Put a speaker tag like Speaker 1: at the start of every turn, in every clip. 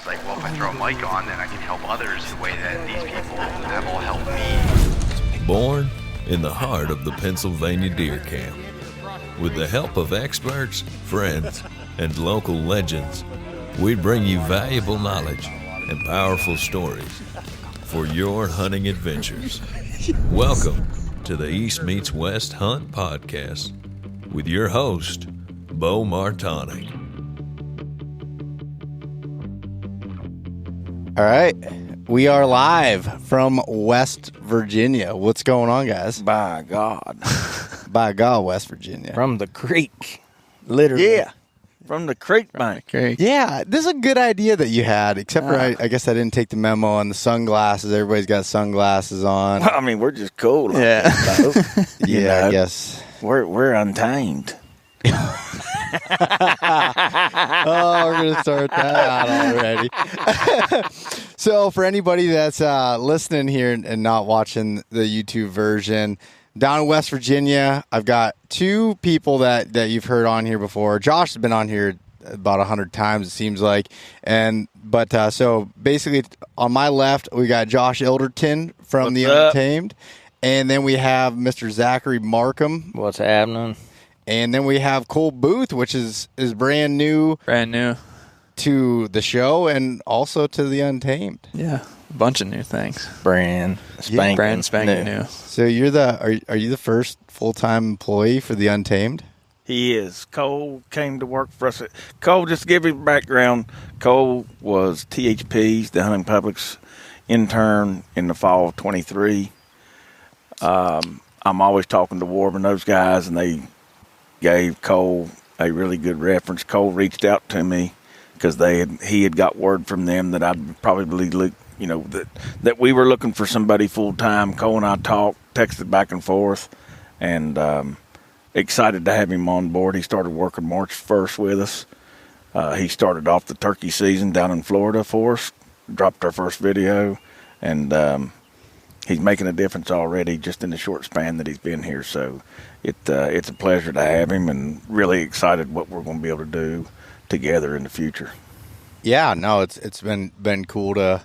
Speaker 1: like, well, if I throw a mic on, then I can help others the way that these people have all helped me.
Speaker 2: Born in the heart of the Pennsylvania deer camp, with the help of experts, friends, and local legends, we bring you valuable knowledge and powerful stories for your hunting adventures. Welcome to the East Meets West Hunt Podcast with your host, Beau Martonik.
Speaker 3: All right, we are live from West Virginia. What's going on, guys?
Speaker 4: By God.
Speaker 3: By God, West Virginia.
Speaker 4: From the creek. Literally.
Speaker 3: Yeah.
Speaker 4: From the creek bank.
Speaker 3: Yeah, this is a good idea that you had, except for I guess I didn't take the memo on the sunglasses. Everybody's got sunglasses on.
Speaker 4: I mean, we're just cool.
Speaker 3: Yeah.
Speaker 4: Yeah,
Speaker 3: I guess.
Speaker 4: We're untamed.
Speaker 3: Oh, we're going to start that out already. So for anybody that's listening here and not watching the YouTube version, down in West Virginia, I've got two people that you've heard on here before. Josh has been on here about 100 times, it seems like. So basically on my left, we got Josh Ilderton from the Untamed. And then we have Mr. Zack Marcum.
Speaker 4: What's happening?
Speaker 3: And then we have Cole Booth, which is brand new to the show and also to the Untamed.
Speaker 5: Yeah, a bunch of new things.
Speaker 4: Brand spanking new.
Speaker 3: So are you the first full-time employee for the Untamed?
Speaker 4: He is. Cole came to work for us. Cole, just to give you background, Cole was THP's, the Hunting Public's intern in the fall of 23. I'm always talking to Warb and those guys, and they gave Cole a really good reference. Cole reached out to me because he had got word from them that I'd probably look, that we were looking for somebody full time. Cole and I texted back and forth, and excited to have him on board. He started working March 1st with us. He started off the turkey season down in Florida for us. Dropped our first video, and he's making a difference already just in the short span that he's been here. So it's a pleasure to have him, and really excited what we're going to be able to do together in the future.
Speaker 3: Yeah, no, it's been cool to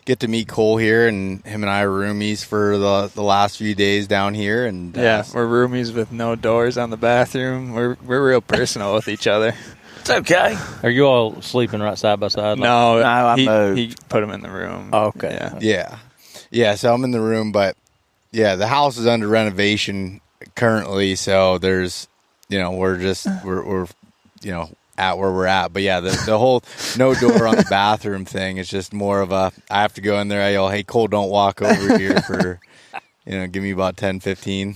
Speaker 3: get to meet Cole here, and him and I are roomies for the last few days down here. And
Speaker 5: we're roomies with no doors on the bathroom. We're real personal with each other.
Speaker 4: It's okay.
Speaker 6: Are you all sleeping right side by side?
Speaker 5: No,
Speaker 4: moved.
Speaker 5: He put him in the room.
Speaker 4: Oh, okay.
Speaker 3: Yeah. So I'm in the room, but yeah, the house is under renovation currently. So there's, we're at where we're at. But yeah, the whole no door on the bathroom thing is just more of I have to go in there. I yell, "Hey, Cole, don't walk over here for, give me about 10, 15.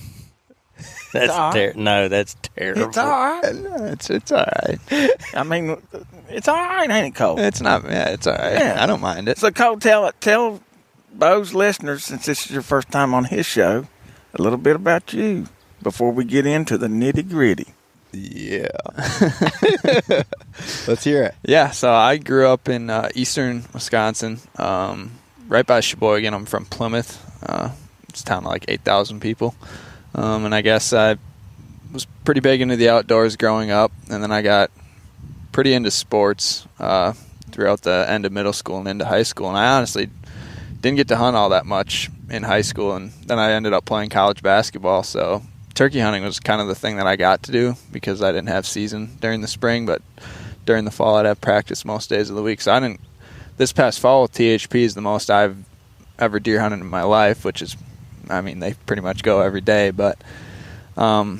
Speaker 6: That's No, that's terrible.
Speaker 4: It's all right.
Speaker 5: No, it's all right.
Speaker 4: I mean, it's all right, ain't it, Cole?
Speaker 5: It's not. Yeah, it's all right.
Speaker 4: Yeah.
Speaker 5: I don't mind it.
Speaker 4: So, Cole, tell Beau's listeners, since this is your first time on his show, a little bit about you before we get into the nitty-gritty.
Speaker 3: Yeah. Let's hear it.
Speaker 5: Yeah, so I grew up in eastern Wisconsin, right by Sheboygan. I'm from Plymouth. It's a town of like 8,000 people. And I guess I was pretty big into the outdoors growing up, and then I got pretty into sports throughout the end of middle school and into high school. And I honestly didn't get to hunt all that much in high school, and then I ended up playing college basketball. So turkey hunting was kind of the thing that I got to do because I didn't have season during the spring, but during the fall I'd have practice most days of the week. So this past fall with THP is the most I've ever deer hunted in my life, which is, they pretty much go every day. But so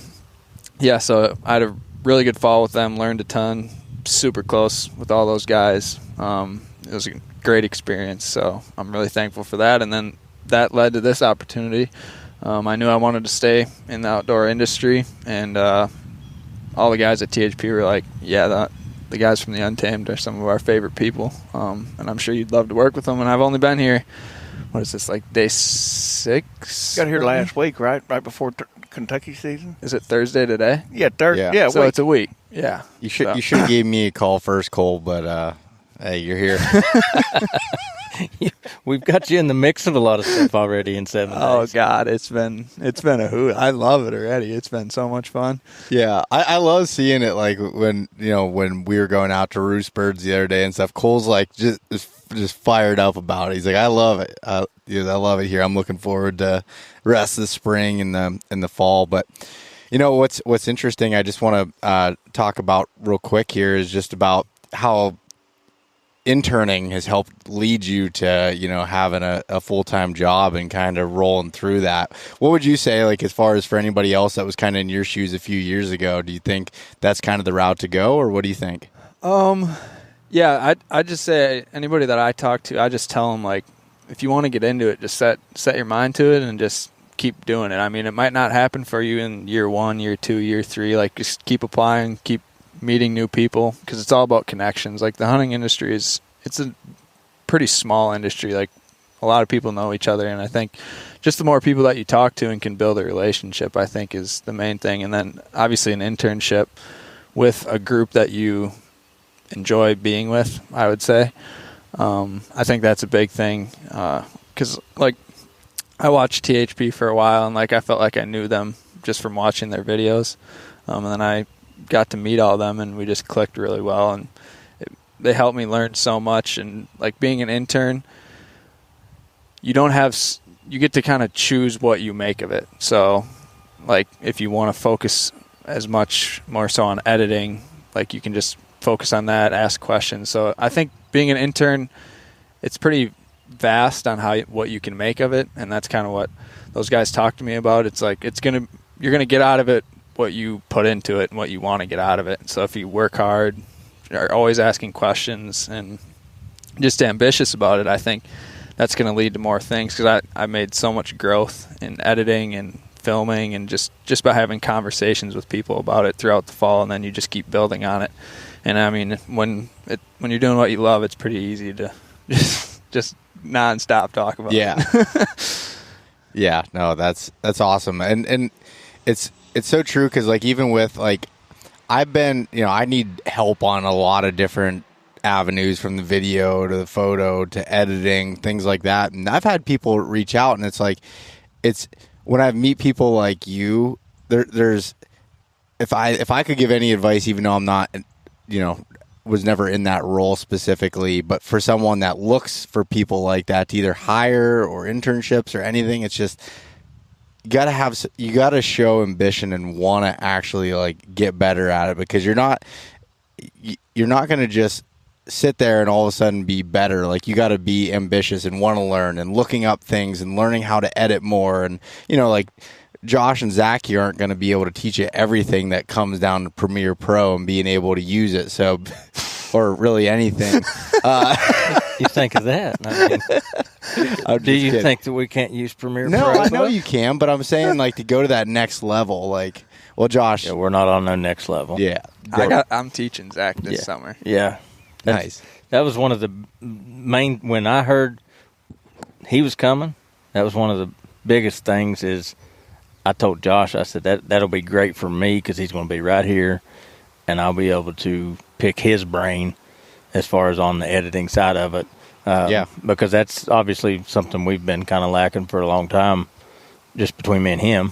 Speaker 5: I had a really good fall with them, learned a ton, super close with all those guys. It was a great experience, so I'm really thankful for that. And then that led to this opportunity. I knew I wanted to stay in the outdoor industry, and all the guys at THP were like, the guys from the Untamed are some of our favorite people, and I'm sure you'd love to work with them. And I've only been here, what is this, like day 6?
Speaker 4: Got here last week, right before Kentucky season.
Speaker 5: Is it Thursday today?
Speaker 4: Yeah, Thursday. Yeah,
Speaker 5: so it's a week. Yeah.
Speaker 3: You should have gave me a call first, Cole, but Hey, you're here.
Speaker 6: We've got you in the mix of a lot of stuff already in 7 days.
Speaker 5: Oh God, it's been a hoot. I love it already. It's been so much fun.
Speaker 3: Yeah, I love seeing it. Like when when we were going out to roost birds the other day and stuff. Cole's like just fired up about it. He's like, I love it. I love it here. I'm looking forward to the rest of the spring and the fall. But what's interesting, I just want to talk about real quick here is just about how interning has helped lead you to having a full-time job and kind of rolling through that. What would you say, like, as far as for anybody else that was kind of in your shoes a few years ago? Do you think that's kind of the route to go, or what do you think?
Speaker 5: Yeah, I just say anybody that I talk to, I just tell them, like, if you want to get into it, just set your mind to it and just keep doing it. I mean, it might not happen for you in year 1, year 2, year 3. Like, just keep applying, keep meeting new people, because it's all about connections. Like, the hunting industry it's a pretty small industry. Like, a lot of people know each other, and I think just the more people that you talk to and can build a relationship, I think, is the main thing. And then obviously an internship with a group that you enjoy being with, I would say. I think that's a big thing, because like, I watched THP for a while, and like, I felt like I knew them just from watching their videos, and then I got to meet all of them, and we just clicked really well, and they helped me learn so much. And like, being an intern, you get to kind of choose what you make of it. So like, if you want to focus as much more so on editing, like, you can just focus on that, ask questions. So I think being an intern, it's pretty vast on what you can make of it, and that's kind of what those guys talk to me about. It's like, you're gonna get out of it what you put into it and what you want to get out of it. So if you work hard, are always asking questions, and just ambitious about it, I think that's going to lead to more things, because I made so much growth in editing and filming, and just by having conversations with people about it throughout the fall, and then you just keep building on it. And I mean, when you're doing what you love, it's pretty easy to just nonstop talk about it.
Speaker 3: Yeah, no, that's awesome. And it's so true, because like, even with like, I've been, I need help on a lot of different avenues, from the video to the photo to editing, things like that. And I've had people reach out, and it's like, when I meet people like you, there's, if I could give any advice, even though I'm not, was never in that role specifically, but for someone that looks for people like that to either hire or internships or anything, it's just, you gotta show ambition and want to actually like get better at it, because you're not going to just sit there and all of a sudden be better. Like, you got to be ambitious and want to learn, and looking up things and learning how to edit more. And like, Josh and Zach here aren't going to be able to teach you everything that comes down to Premiere Pro and being able to use it. So, or really anything.
Speaker 6: You think of that? I mean, do you think that we can't use Premiere Pro?
Speaker 3: No, I know you can, but I'm saying, like, to go to that next level, like, well, Josh.
Speaker 6: Yeah, we're not on the next level.
Speaker 3: Yeah.
Speaker 5: I'm teaching Zach this summer.
Speaker 6: Yeah.
Speaker 3: Nice.
Speaker 6: That was one of the main, when I heard he was coming, that was one of the biggest things. Is I told Josh, I said, that'll be great for me, because he's going to be right here, and I'll be able to pick his brain as far as on the editing side of it. Because that's obviously something we've been kind of lacking for a long time, just between me and him.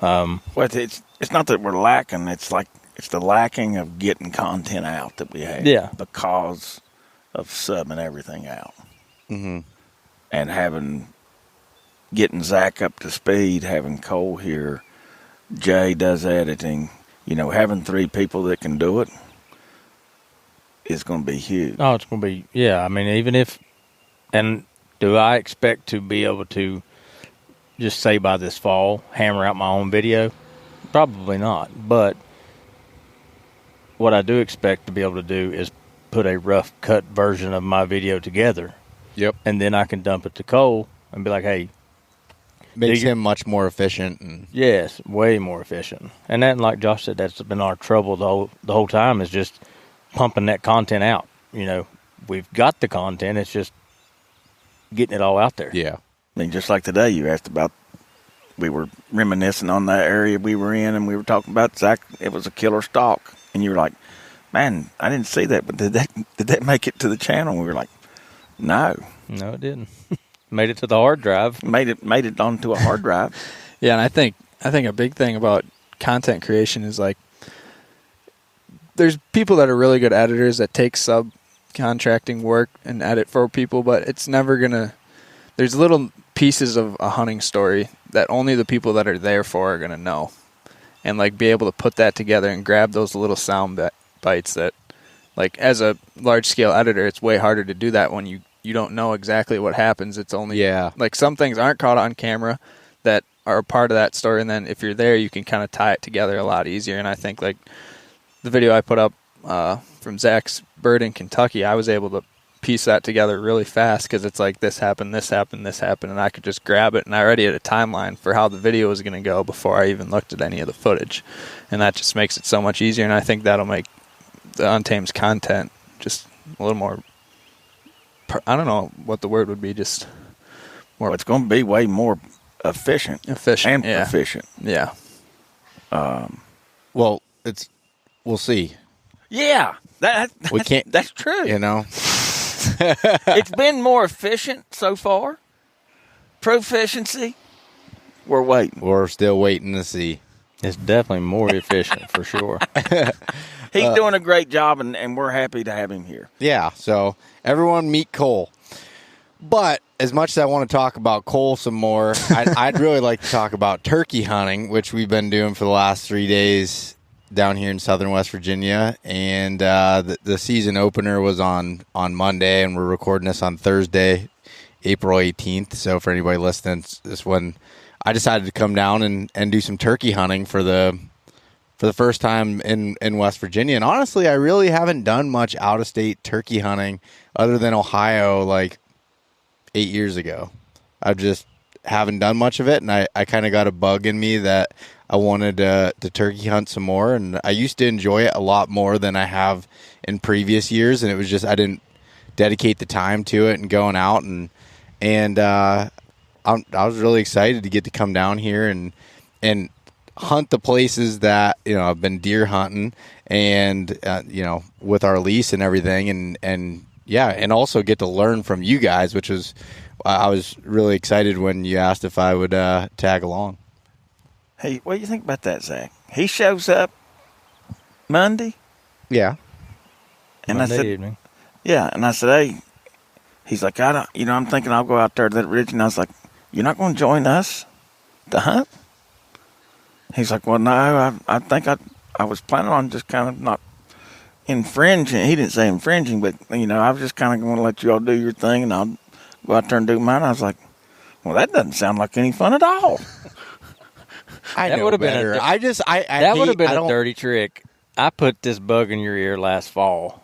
Speaker 4: Well, it's not that we're lacking. It's like, it's the lacking of getting content out that we have.
Speaker 6: Yeah.
Speaker 4: Because of subbing everything out.
Speaker 3: Mm-hmm.
Speaker 4: And getting Zach up to speed, having Cole here, Jay does editing. Having 3 people that can do it is going to be huge.
Speaker 6: Oh, it's going to be, yeah. I mean, even if, and do I expect to be able to just say by this fall, hammer out my own video? Probably not. But what I do expect to be able to do is put a rough cut version of my video together.
Speaker 3: Yep.
Speaker 6: And then I can dump it to Cole and be like, hey.
Speaker 3: Makes him much more efficient. And
Speaker 6: yes, way more efficient. And that, like Josh said, that's been our trouble the whole time, is just pumping that content out. We've got the content. It's just getting it all out there.
Speaker 3: Yeah.
Speaker 4: I mean, just like today, you asked about, we were reminiscing on that area we were in, and we were talking about Zach. It was a killer stalk. And you were like, man, I didn't see that, but did that make it to the channel? We were like, no.
Speaker 6: No, it didn't. Made it to the hard drive.
Speaker 4: Made it onto a hard drive.
Speaker 5: Yeah, and I think a big thing about content creation is like there's people that are really good editors that take subcontracting work and edit for people, but it's never gonna. There's little pieces of a hunting story that only the people that are there for are gonna know, and like be able to put that together and grab those little sound bites that, like as a large scale editor, it's way harder to do that when you don't know exactly what happens. It's only like some things aren't caught on camera that are a part of that story, and then if you're there, you can kind of tie it together a lot easier. And I think like the video I put up from Zach's bird in Kentucky, I was able to piece that together really fast because it's like this happened, and I could just grab it, and I already had a timeline for how the video was going to go before I even looked at any of the footage, and that just makes it so much easier. And I think that'll make the Untamed's content just a little more. I don't know what the word would be. Just more.
Speaker 4: Well, it's going to be way more efficient and proficient.
Speaker 5: Yeah.
Speaker 3: Well, we'll see.
Speaker 4: Yeah,
Speaker 3: We can't.
Speaker 4: That's true.
Speaker 3: You know.
Speaker 4: It's been more efficient so far. Proficiency, we're waiting.
Speaker 3: We're still waiting to see.
Speaker 6: It's definitely more efficient for sure.
Speaker 4: He's doing a great job, and we're happy to have him here.
Speaker 3: Yeah, so everyone meet Cole. But as much as I want to talk about Cole some more, I'd really like to talk about turkey hunting, which we've been doing for the last 3 days down here in southern West Virginia. And the season opener was on Monday, and we're recording this on Thursday, April 18th. So for anybody listening, this when I decided to come down and do some turkey hunting for the first time in West Virginia. And honestly, I really haven't done much out-of-state turkey hunting other than Ohio like 8 years ago. I just haven't done much of it, and I kind of got a bug in me that I wanted to turkey hunt some more. And I used to enjoy it a lot more than I have in previous years, and it was just I didn't dedicate the time to it and going out. And I was really excited to get to come down here and hunt the places that, you know, I've been deer hunting and, you know, with our lease and everything. And also get to learn from you guys, which was, I was really excited when you asked if I would tag along.
Speaker 4: Hey, what do you think about that, Zach? He shows up Monday.
Speaker 3: Yeah.
Speaker 4: And
Speaker 6: Monday
Speaker 4: I said,
Speaker 6: evening.
Speaker 4: yeah. And I said, hey, he's like, I'm thinking I'll go out there to that ridge. And I was like, you're not going to join us to hunt? He's like, well, no, I think I was planning on just kind of not infringing. He didn't say infringing, but, you know, I was just kind of going to let you all do your thing, and I'll go out there and do mine. I was like, well, that doesn't sound like any fun at all.
Speaker 6: That would have been a dirty trick. I put this bug in your ear last fall.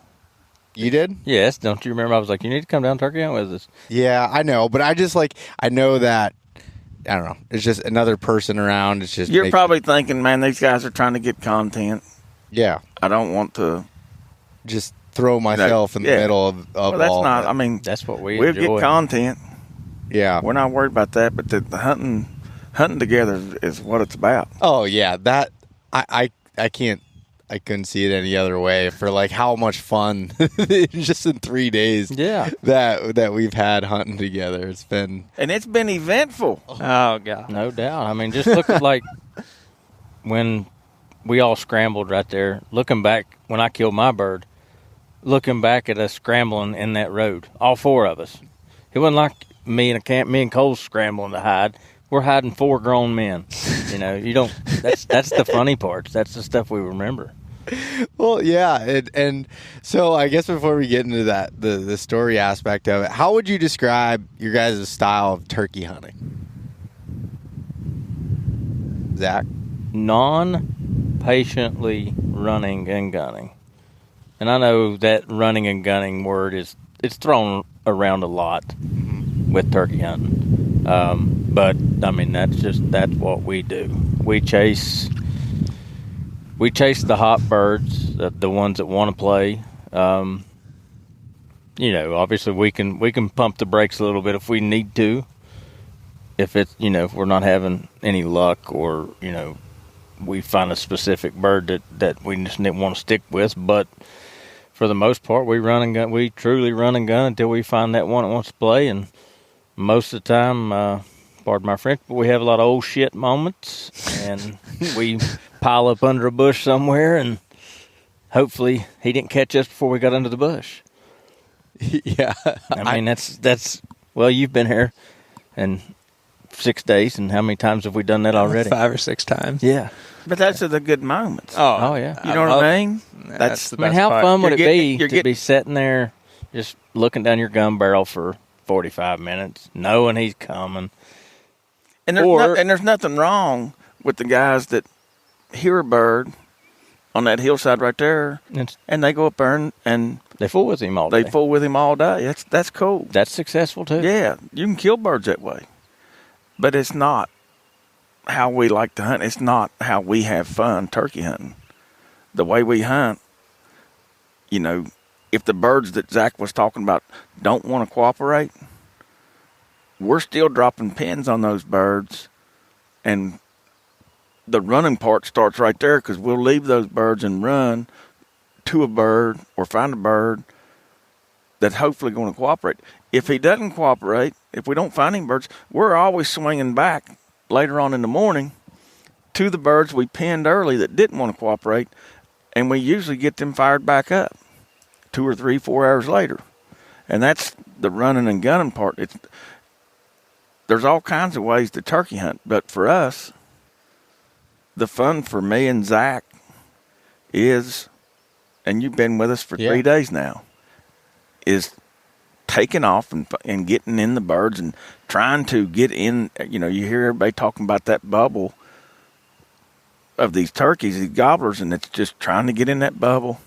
Speaker 3: You did?
Speaker 6: Yes. Don't you remember? I was like, you need to come down turkey hunt with us.
Speaker 3: Yeah, I know. But I know that, I don't know. It's just another person around. It's just
Speaker 4: You're probably thinking, man, these guys are trying to get content.
Speaker 3: Yeah.
Speaker 4: I don't want to
Speaker 3: just throw myself in the middle of
Speaker 4: well, that's
Speaker 3: all
Speaker 4: not,
Speaker 3: of it.
Speaker 4: I mean,
Speaker 6: That's what
Speaker 4: we'll
Speaker 6: enjoy.
Speaker 4: get content.
Speaker 3: Yeah.
Speaker 4: We're not worried about that, but the hunting together is what it's about.
Speaker 3: Oh yeah, that I couldn't see it any other way for like how much fun just in 3 days.
Speaker 6: Yeah.
Speaker 3: That we've had hunting together. It's been
Speaker 4: eventful.
Speaker 5: Oh god.
Speaker 6: No doubt. I mean, just look at like when we all scrambled right there. Looking back when I killed my bird, looking back at us scrambling in that road, all four of us. It wasn't like me and Cole scrambling to hide. We're hiding four grown men. You know, you don't. That's the funny parts. That's the stuff we remember.
Speaker 3: Well, yeah, and so I guess before we get into that, the story aspect of it, how would you describe your guys' style of turkey hunting, Zach?
Speaker 6: Non-patiently running and gunning, and I know that running and gunning word it's thrown around a lot with turkey hunting, but I mean that's what we do. We chase the hot birds, the ones that want to play. You know, obviously we can pump the brakes a little bit if we need to. If it's, you know, if we're not having any luck or, you know, we find a specific bird that we just didn't want to stick with. But for the most part, we run and gun. We truly run and gun until we find that one that wants to play. And most of the time, pardon my French, but we have a lot of old shit moments, and we pile up under a bush somewhere, and hopefully he didn't catch us before we got under the bush.
Speaker 3: Yeah.
Speaker 6: I mean, that's well, you've been here and 6 days, and how many times have we done that already?
Speaker 5: 5 or 6 times.
Speaker 6: Yeah.
Speaker 4: But that's the good moments.
Speaker 6: Oh yeah.
Speaker 4: You know what I mean?
Speaker 5: That's the
Speaker 6: I mean,
Speaker 5: best
Speaker 6: how
Speaker 5: part.
Speaker 6: fun would it be
Speaker 4: you're
Speaker 6: to be sitting there just looking down your gun barrel for 45 minutes, knowing he's coming?
Speaker 4: And there's nothing wrong with the guys that hear a bird on that hillside right there, and they go up there and
Speaker 6: They fool with him all day.
Speaker 4: they fool with him all day. That's cool.
Speaker 6: That's successful too.
Speaker 4: Yeah, you can kill birds that way, but it's not how we like to hunt. It's not how we have fun turkey hunting. The way we hunt, you know, if the birds that Zach was talking about don't want to cooperate, we're still dropping pins on those birds, and the running part starts right there, because we'll leave those birds and run to a bird or find a bird that's hopefully going to cooperate. If he doesn't cooperate, if we don't find any birds, we're always swinging back later on in the morning to the birds we pinned early that didn't want to cooperate, and we usually get them fired back up 2 or 3, 4 hours later. And that's the running and gunning part. There's all kinds of ways to turkey hunt, but for us, the fun for me and Zach is, and you've been with us for 3 days now, is taking off and getting in the birds and trying to get in. You know, you hear everybody talking about that bubble of these turkeys, these gobblers, and it's just trying to get in that bubble.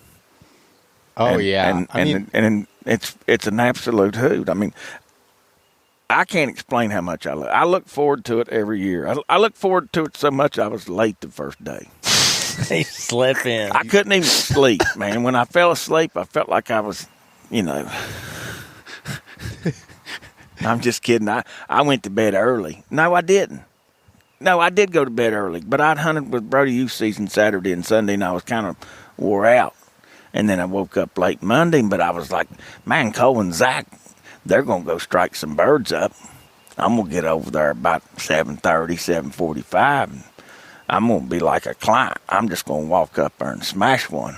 Speaker 3: Oh,
Speaker 4: and,
Speaker 3: yeah.
Speaker 4: And it's an absolute hoot. I mean, I can't explain how much I look forward to it every year. I look forward to it so much I was late the first day.
Speaker 6: He slept in.
Speaker 4: I couldn't even sleep, man. When I fell asleep, I felt like I was, you know. I'm just kidding. I went to bed early. No, I didn't. No, I did go to bed early, but I'd hunted with Brody youth season Saturday and Sunday, and I was kind of wore out. And then I woke up late Monday, but I was like, man, Cole and Zach, they're going to go strike some birds up. I'm going to get over there about 7:30, 7:45, and I'm going to be like a client. I'm just going to walk up there and smash one.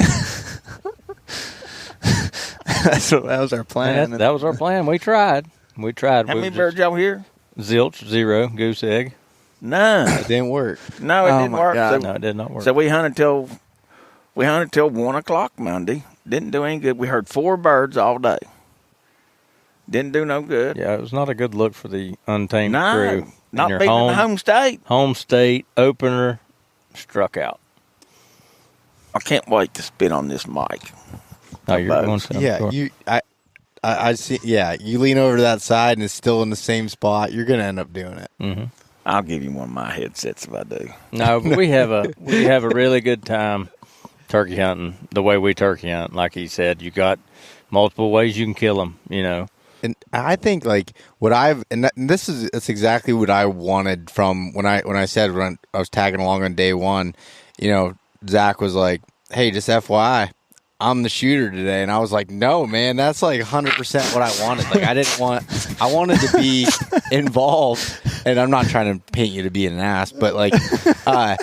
Speaker 5: That was our plan.
Speaker 6: That was our plan. We tried.
Speaker 4: How many birds y'all here?
Speaker 6: Zilch, 0, goose egg.
Speaker 4: None.
Speaker 3: It didn't work.
Speaker 4: No, it didn't work.
Speaker 5: God.
Speaker 6: No, it did not work.
Speaker 4: So we hunted till 1 o'clock Monday. Didn't do any good. We heard 4 birds all day. Didn't do no good.
Speaker 6: Yeah, it was not a good look for the Untamed
Speaker 4: No,
Speaker 6: crew.
Speaker 4: not
Speaker 6: Your
Speaker 4: beating the home state.
Speaker 6: Home state opener struck out.
Speaker 4: I can't wait to spit on this mic.
Speaker 6: Oh, you're going to?
Speaker 3: Yeah,
Speaker 6: Sure.
Speaker 3: I see. Yeah, you lean over to that side and it's still in the same spot. You're gonna end up doing it.
Speaker 6: Mm-hmm.
Speaker 4: I'll give you one of my headsets if I do.
Speaker 6: No, but we have a really good time turkey hunting the way we turkey hunt. Like he said, you got multiple ways you can kill them. You know,
Speaker 3: And I think like it's exactly what I wanted from when I said when I was tagging along on day one. You know, Zach was like, "Hey, just FYI, I'm the shooter today," and I was like, "No, man, that's like 100% what I wanted. Like, I wanted to be involved, and I'm not trying to paint you to be an ass, but like,
Speaker 5: wow.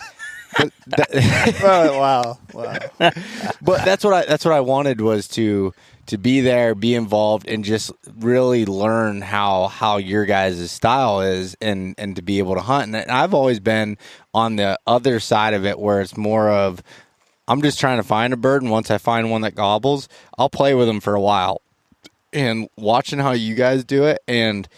Speaker 3: but that's what I wanted was to be there, be involved, and just really learn how your guys' style is, and to be able to hunt. And I've always been on the other side of it, where it's more of I'm just trying to find a bird, and once I find one that gobbles, I'll play with them for a while. And watching how you guys do it, and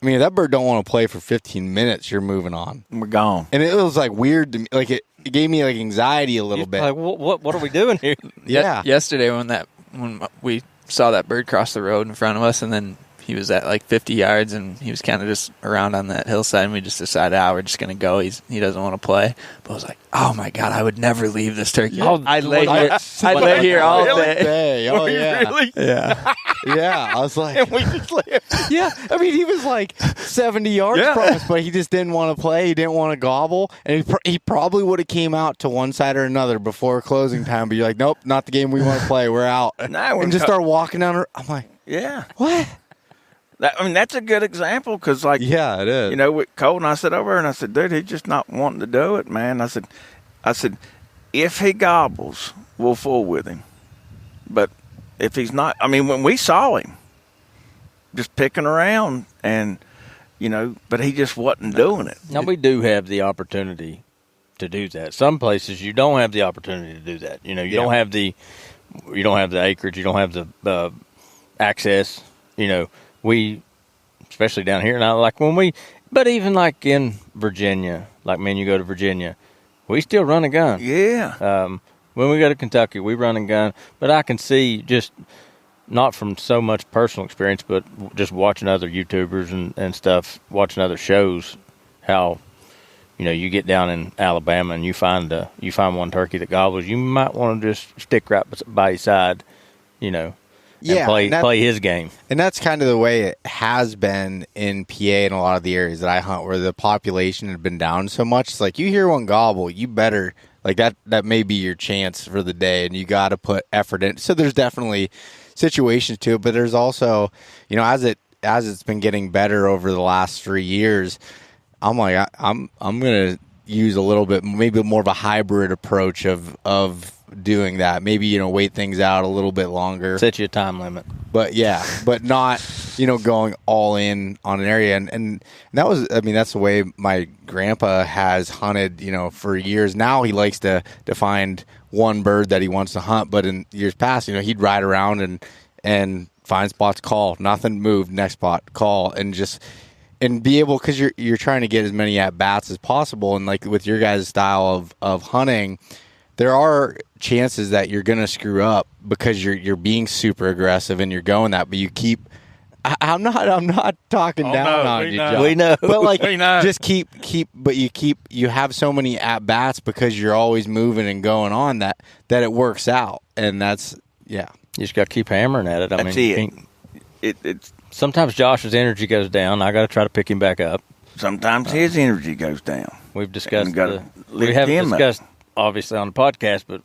Speaker 3: I mean, if that bird don't want to play for 15 minutes, you're moving on.
Speaker 4: We're gone.
Speaker 3: And it was like weird to me, like it gave me like anxiety a little bit.
Speaker 6: like what are we doing here?
Speaker 3: Yeah.
Speaker 5: Yesterday when we saw that bird cross the road in front of us, and then he was at like 50 yards, and he was kind of just around on that hillside, and we just decided, we're just going to go. He doesn't want to play. But I was like, oh, my God, I would never leave this turkey. I'd lay here all day.
Speaker 3: Oh, yeah.
Speaker 4: Really?
Speaker 5: Yeah.
Speaker 3: Yeah. I was like,
Speaker 4: And we just left.
Speaker 3: yeah. I mean, he was like 70 yards
Speaker 4: Yeah.
Speaker 3: from us, but he just didn't want to play. He didn't want to gobble, and he probably would have came out to one side or another before closing time. But you're like, nope, not the game we want to play. We're out.
Speaker 4: No,
Speaker 3: and just start walking down. I'm like,
Speaker 4: Yeah.
Speaker 3: what?
Speaker 4: That's a good example because, like,
Speaker 3: Yeah, it is.
Speaker 4: you know, with Cole and I sat over and I said, dude, he's just not wanting to do it, man. I said, if he gobbles, we'll fool with him. But if he's not, I mean, when we saw him just picking around and, you know, but he just wasn't doing it.
Speaker 6: Now, we do have the opportunity to do that. Some places you don't have the opportunity to do that. You know, you don't have the acreage, you don't have the access. You know, we, especially down here, and I like but even like in Virginia, like when you go to Virginia, we still run a gun.
Speaker 4: Yeah.
Speaker 6: When we go to Kentucky, we run and gun. But I can see, just not from so much personal experience, but just watching other YouTubers and stuff, watching other shows, how, you know, you get down in Alabama and you find one turkey that gobbles, you might want to just stick right by his side, you know, and play his game.
Speaker 3: And that's kind of the way it has been in PA and a lot of the areas that I hunt, where the population had been down so much. It's like, you hear one gobble, you better, like, that may be your chance for the day, and you got to put effort in. So there's definitely situations to it, but there's also, you know, as it's been getting better over the last 3 years, I'm like, I'm gonna use a little bit, maybe more of a hybrid approach of doing that. Maybe, you know, wait things out a little bit longer.
Speaker 6: Set you a time limit.
Speaker 3: But yeah, but not, you know, going all in on an area. And that was, I mean, that's the way my grandpa has hunted, you know, for years. Now he likes to find one bird that he wants to hunt. But in years past, you know, he'd ride around and find spots, call, nothing moved, next spot, call, and be able, because you're trying to get as many at bats as possible. And like with your guys' style of hunting, there are chances that you're going to screw up because you're being super aggressive and you're going that, but you keep. I'm not talking down on you, Josh.
Speaker 6: We know,
Speaker 3: but like,
Speaker 4: We know.
Speaker 3: just keep. But you have so many at bats because you're always moving and going on that it works out, and that's yeah.
Speaker 6: You just got to keep hammering at it. I
Speaker 4: That's
Speaker 6: mean,
Speaker 4: it's
Speaker 6: sometimes Josh's energy goes down. I got to try to pick him back up.
Speaker 4: sometimes his energy goes down.
Speaker 6: We've discussed.
Speaker 4: You gotta
Speaker 6: We
Speaker 4: lift
Speaker 6: haven't
Speaker 4: him up.
Speaker 6: discussed obviously on the podcast, but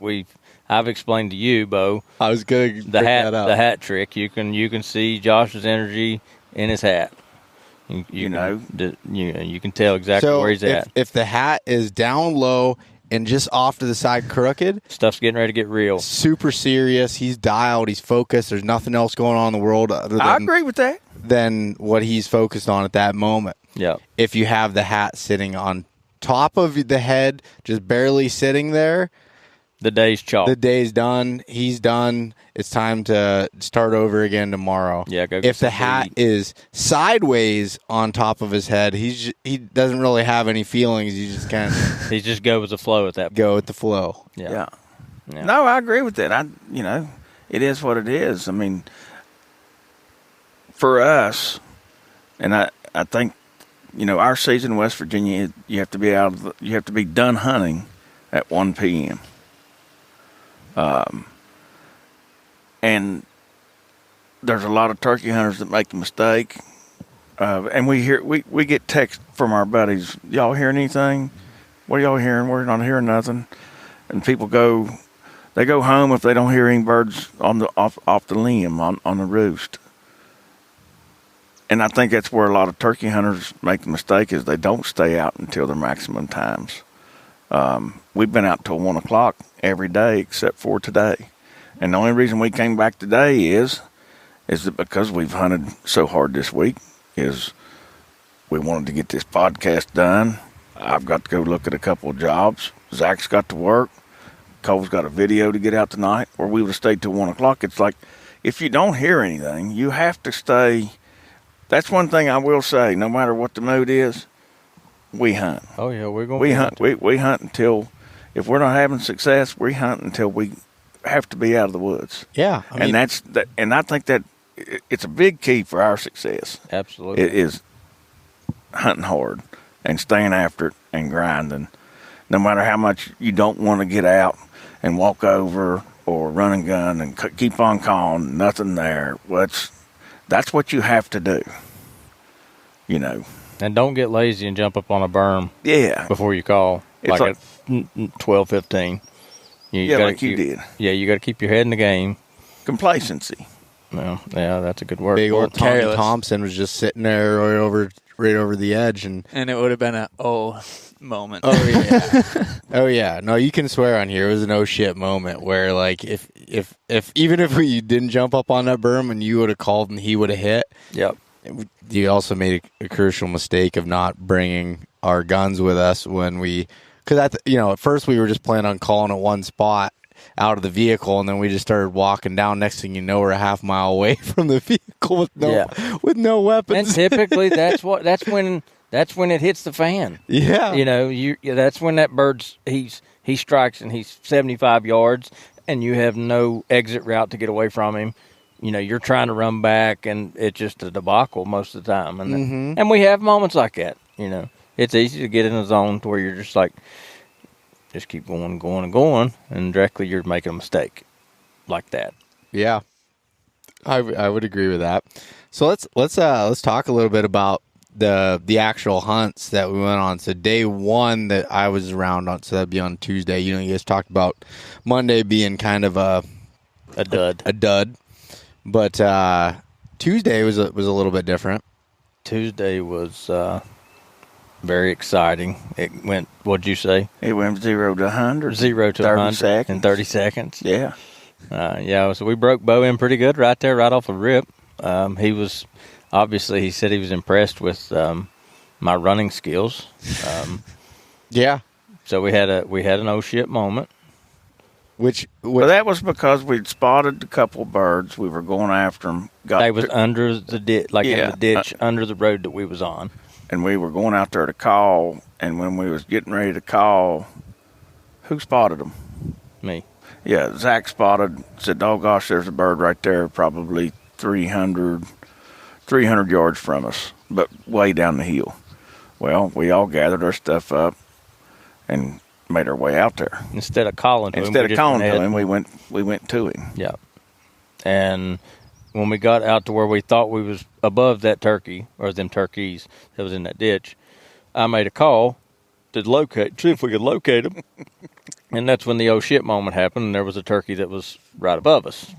Speaker 6: I've explained to you, Beau,
Speaker 3: I was going to
Speaker 6: the hat trick. You can see Josh's energy in his hat. You can tell exactly where he's at.
Speaker 3: If the hat is down low and just off to the side crooked,
Speaker 6: Stuff's getting ready to get real.
Speaker 3: super serious. He's dialed. He's focused. There's nothing else going on in the world other
Speaker 4: I agree with that.
Speaker 3: than what he's focused on at that moment.
Speaker 6: Yeah.
Speaker 3: If you have the hat sitting on top of the head, just barely sitting there,
Speaker 6: The day's chalk.
Speaker 3: the day's done. He's done. It's time to start over again tomorrow.
Speaker 6: Yeah, go get
Speaker 3: if the
Speaker 6: something to
Speaker 3: hat
Speaker 6: eat.
Speaker 3: is sideways on top of his head, he doesn't really have any feelings. You just kind of
Speaker 6: He just go with the flow at that point.
Speaker 3: go with the flow.
Speaker 6: Yeah.
Speaker 4: No, I agree with that. It is what it is. I mean, for us, and I think, you know, our season in West Virginia, you have to be done hunting at 1 p.m. And there's a lot of turkey hunters that make the mistake. And we get text from our buddies. Y'all hearing anything? What are y'all hearing? We're not hearing nothing. And people go home if they don't hear any birds off the limb on the roost. And I think that's where a lot of turkey hunters make the mistake, is they don't stay out until their maximum times. We've been out till 1 o'clock every day except for today. And the only reason we came back today is that because we've hunted so hard this week, is we wanted to get this podcast done. I've got to go look at a couple of jobs. Zach's got to work. Cole's got a video to get out tonight, or we would have stayed till 1 o'clock. It's like, if you don't hear anything, you have to stay. That's one thing I will say, no matter what the mood is, we hunt.
Speaker 6: Oh yeah, we're going.
Speaker 4: We hunt. We hunt until, if we're not having success, we hunt until we have to be out of the woods.
Speaker 3: Yeah,
Speaker 4: And I think that it's a big key for our success.
Speaker 6: Absolutely.
Speaker 4: It is hunting hard and staying after it and grinding, no matter how much you don't want to get out and walk over or run and gun and keep on calling, nothing there. Well, that's what you have to do. you know.
Speaker 6: And don't get lazy and jump up on a berm
Speaker 4: Yeah.
Speaker 6: before you call.
Speaker 4: It's
Speaker 6: Like at 12, 15.
Speaker 4: Like you did.
Speaker 6: Yeah, you got to keep your head in the game.
Speaker 4: Complacency.
Speaker 6: Well, yeah, that's a good word.
Speaker 3: Big old Tommy
Speaker 5: careless.
Speaker 3: Thompson was just sitting there right over the edge, and
Speaker 5: And it would have been a moment.
Speaker 3: oh yeah, oh yeah. No, you can swear on here. It was an oh shit moment where, like, if even if we didn't jump up on that berm and you would have called and he would have hit,
Speaker 6: Yep.
Speaker 3: you also made a crucial mistake of not bringing our guns with us when we, because at first we were just planning on calling at one spot out of the vehicle, and then we just started walking down. Next thing you know, we're a half mile away from the vehicle with no weapons.
Speaker 6: And typically that's when it hits the fan.
Speaker 3: Yeah.
Speaker 6: That's when that bird's he strikes and he's 75 yards and you have no exit route to get away from him. You're trying to run back and it's just a debacle most of the time. And and we have moments like that. It's easy to get in a zone to where you're just like, just keep going, and directly you're making a mistake like that.
Speaker 3: Yeah, I would agree with that. So let's talk a little bit about the actual hunts that we went on. So day one that I was around on, so that'd be on Tuesday. You guys talked about Monday being kind of a dud, but Tuesday was a little bit different.
Speaker 6: Tuesday was very exciting. It went, what'd you say?
Speaker 4: It went 0 to 100.
Speaker 6: 0 to
Speaker 4: 30
Speaker 6: 100
Speaker 4: seconds.
Speaker 6: in 30 seconds.
Speaker 4: Yeah.
Speaker 6: So we broke Beau in pretty good right there, right off the rip. He was, obviously, he said he was impressed with my running skills.
Speaker 3: Yeah.
Speaker 6: So we had an oh shit moment.
Speaker 4: Well, that was because we'd spotted a couple birds. We were going after them.
Speaker 6: They was under the ditch, in the ditch under the road that we was on.
Speaker 4: And we were going out there to call, and when we was getting ready to call, who spotted them?
Speaker 6: Me.
Speaker 4: Yeah, Zack said, oh gosh, there's a bird right there, probably 300 yards from us, but way down the hill. Well, we all gathered our stuff up and made our way out there.
Speaker 6: Instead of calling to him,
Speaker 4: we went to him.
Speaker 6: Yeah. And when we got out to where we thought we was above that turkey, or them turkeys that was in that ditch, I made a call to see if we could locate them. And that's when the oh shit moment happened, and there was a turkey that was right above us.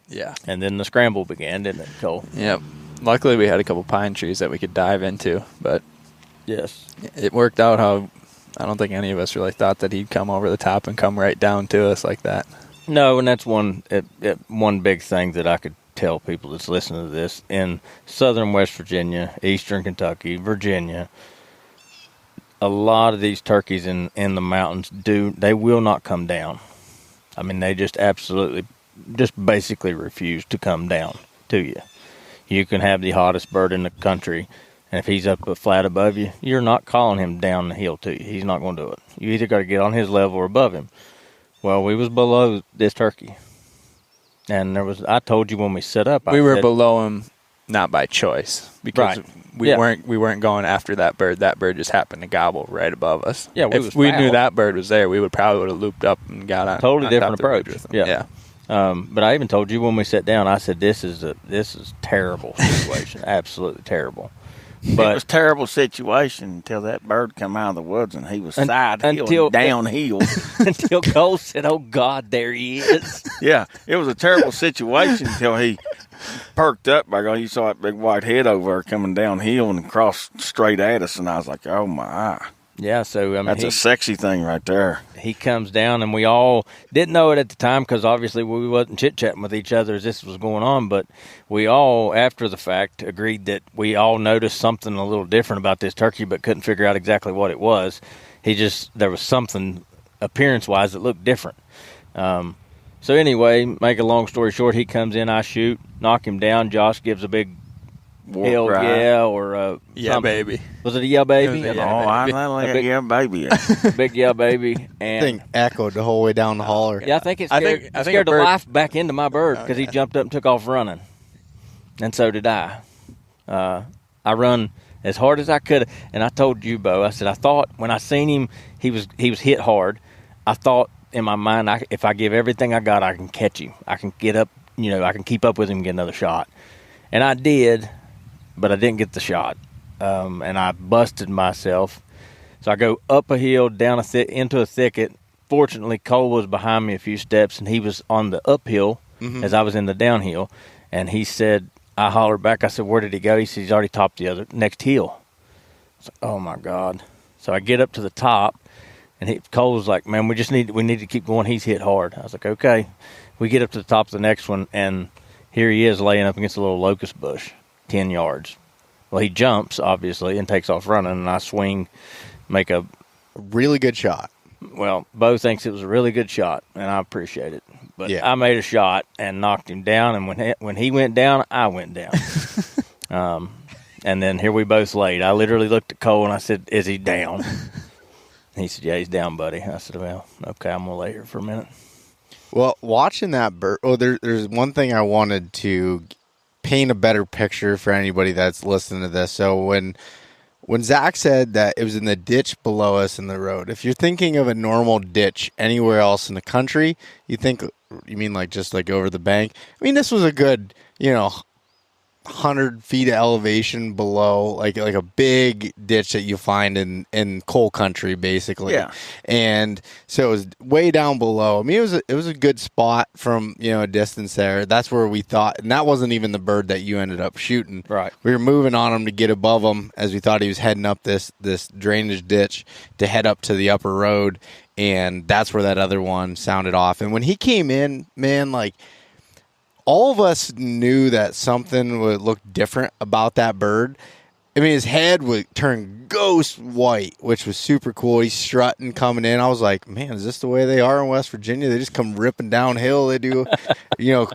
Speaker 5: Yeah.
Speaker 6: And then the scramble began, didn't it, Cole?
Speaker 5: Yep. Luckily, we had a couple pine trees that we could dive into, but
Speaker 6: yes,
Speaker 5: it worked out how I don't think any of us really thought that he'd come over the top and come right down to us like that.
Speaker 6: No, and that's one big thing that I could tell people that's listening to this. In southern West Virginia, eastern Kentucky, Virginia, a lot of these turkeys in the mountains they will not come down. I mean, they just basically refuse to come down to you. You can have the hottest bird in the country, and if he's up flat above you, you're not calling him down the hill to you. He's not going to do it. You either got to get on his level or above him. Well, we was below this turkey. And I told you when we set up,
Speaker 5: we were below him, not by choice, because we weren't going after that bird. That bird just happened to gobble right above us.
Speaker 6: Yeah,
Speaker 5: if we knew that bird was there, we would have looped up and got on.
Speaker 6: Totally different approach.
Speaker 5: With him.
Speaker 6: Yeah. But I even told you when we sat down, I said, this is terrible situation. Absolutely terrible.
Speaker 4: But it was a terrible situation until that bird come out of the woods and he was downhill.
Speaker 6: Until Cole said, oh, God, there he is.
Speaker 4: Yeah, it was a terrible situation until he perked up by going, you saw that big white head over there coming downhill and crossed straight at us, and I was like, oh, my.
Speaker 6: Yeah, so, I mean,
Speaker 4: that's a sexy thing right there.
Speaker 6: He comes down, and we all didn't know it at the time because obviously we wasn't chit-chatting with each other as this was going on, but we all, after the fact, agreed that we all noticed something a little different about this turkey but couldn't figure out exactly what it was. There was something appearance-wise that looked different. So anyway, make a long story short, he comes in, I shoot, knock him down. Josh gives a big hell yeah, or
Speaker 5: yeah, baby.
Speaker 6: Was it a yeah, baby?
Speaker 4: I like a yeah, baby.
Speaker 6: Big yeah, baby. And
Speaker 3: I think echoed the whole way down the holler.
Speaker 6: Yeah, I think it scared the life back into my bird because he jumped up and took off running, and so did I. I run as hard as I could, and I told you, Beau, I said I thought when I seen him, he was hit hard. I thought in my mind, if I give everything I got, I can catch him. I can get up, I can keep up with him and get another shot, and I did. But I didn't get the shot. and I busted myself. So I go up a hill, down into a thicket. Fortunately, Cole was behind me a few steps, and he was on the uphill as I was in the downhill. And he said, I hollered back. I said, where did he go? He said, he's already topped the next hill. I said, oh, my God. So I get up to the top, and Cole was like, man, we need to keep going. He's hit hard. I was like, okay. We get up to the top of the next one, and here he is laying up against a little locust bush, 10 yards. Well, he jumps, obviously, and takes off running, and I swing, make a
Speaker 3: really good shot.
Speaker 6: Well, Beau thinks it was a really good shot, and I appreciate it. But
Speaker 3: Yeah.
Speaker 6: I made a shot and knocked him down, and when he went down, I went down. And then here we both laid. I literally looked at Cole, and I said, is he down? He said, yeah, he's down, buddy. I said, well, okay, I'm going to lay here for a minute.
Speaker 3: Well, watching that bird, there's one thing I wanted to paint a better picture for anybody that's listening to this. So when Zack said that it was in the ditch below us in the road, if you're thinking of a normal ditch anywhere else in the country, you mean like just like over the bank? I mean, this was a good, 100 feet of elevation below, like a big ditch that you find in coal country, basically.
Speaker 4: Yeah.
Speaker 3: And so it was way down below. I mean, it was a good spot from a distance there. That's where we thought, and that wasn't even the bird that you ended up shooting.
Speaker 6: Right.
Speaker 3: We were moving on him to get above him as we thought he was heading up this drainage ditch to head up to the upper road, and that's where that other one sounded off. And when he came in, man, like, all of us knew that something would look different about that bird. I mean, his head would turn ghost white, which was super cool. He's strutting coming in. I was like, man, is this the way they are in West Virginia? They just come ripping downhill. They do,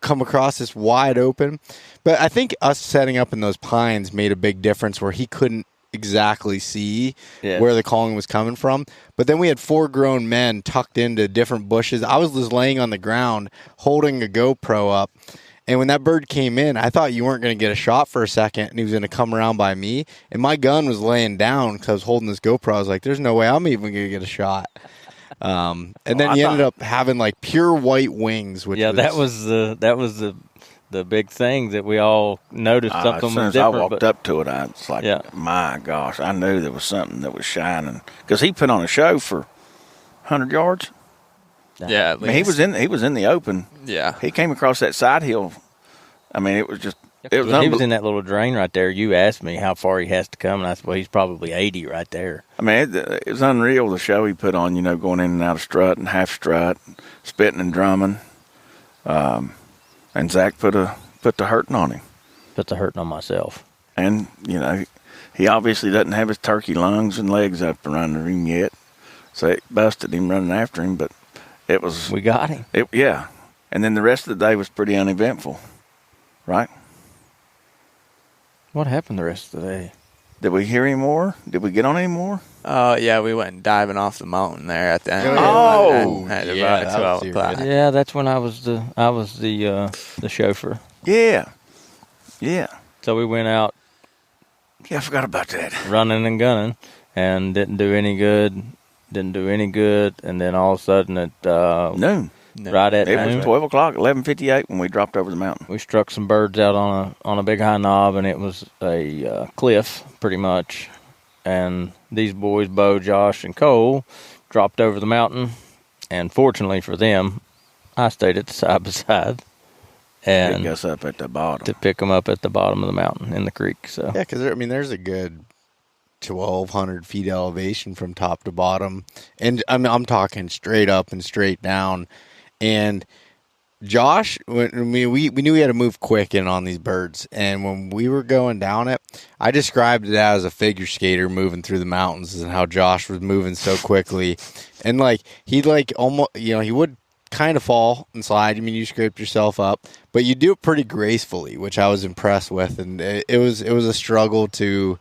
Speaker 3: come across this wide open. But I think us setting up in those pines made a big difference where he couldn't exactly see where the calling was coming from. But then we had 4 grown men tucked into different bushes. I was just laying on the ground holding a GoPro up, and when that bird came in, I thought you weren't going to get a shot for a second, and he was going to come around by me, and my gun was laying down because I was holding this GoPro. I was like, there's no way I'm even going to get a shot. And then he ended up having like pure white wings, which
Speaker 6: that was the big thing that we all noticed. Something
Speaker 4: as soon
Speaker 6: was
Speaker 4: as I
Speaker 6: different.
Speaker 4: walked up to it, I was like, my gosh, I knew there was something that was shining. Because he put on a show for 100 yards.
Speaker 5: Yeah,
Speaker 4: I mean, he was in the open.
Speaker 5: Yeah.
Speaker 4: He came across that side hill. I mean, it was just, it was
Speaker 6: When he was in that little drain right there, you asked me how far he has to come, and I said, well, he's probably 80 right there.
Speaker 4: I mean, it was unreal, the show he put on, going in and out of strut and half strut, spitting and drumming. And Zach put the hurting on him.
Speaker 6: Put the hurting on myself.
Speaker 4: And, he obviously doesn't have his turkey lungs and legs up and under him yet. So it busted him running after him, but it was...
Speaker 6: We got him.
Speaker 4: Yeah. And then the rest of the day was pretty uneventful, right?
Speaker 6: What happened the rest of the day?
Speaker 4: Did we hear any more? Did we get on any more?
Speaker 5: Yeah, we went diving off the mountain there at the end. At
Speaker 3: yeah,
Speaker 5: about
Speaker 3: that
Speaker 5: 12
Speaker 3: was
Speaker 5: o'clock.
Speaker 6: Yeah, that's when I was the chauffeur.
Speaker 4: Yeah. Yeah.
Speaker 6: So we went out
Speaker 4: Yeah, I forgot about that.
Speaker 6: running and gunning, and didn't do any good. And then all of a sudden at
Speaker 4: Noon.
Speaker 6: right at
Speaker 4: It
Speaker 6: noon,
Speaker 4: was 12 o'clock, 11:58 when we dropped over the mountain.
Speaker 6: we struck some birds out on a big high knob, and it was a cliff pretty much. And these boys, Beau, Josh, and Cole, dropped over the mountain. And fortunately for them, I stayed at the side by side and
Speaker 4: Pick us up at the bottom.
Speaker 6: to pick them up at the bottom of the mountain in the creek. So
Speaker 3: Yeah, because there's a good 1,200 feet elevation from top to bottom, and I'm talking straight up and straight down. And Josh, we knew we had to move quick in on these birds, and when we were going down it, I described it as a figure skater moving through the mountains, and how Josh was moving so quickly, and he'd almost he would kind of fall and slide. I mean, you scraped yourself up, but you do it pretty gracefully, which I was impressed with, and it was a struggle to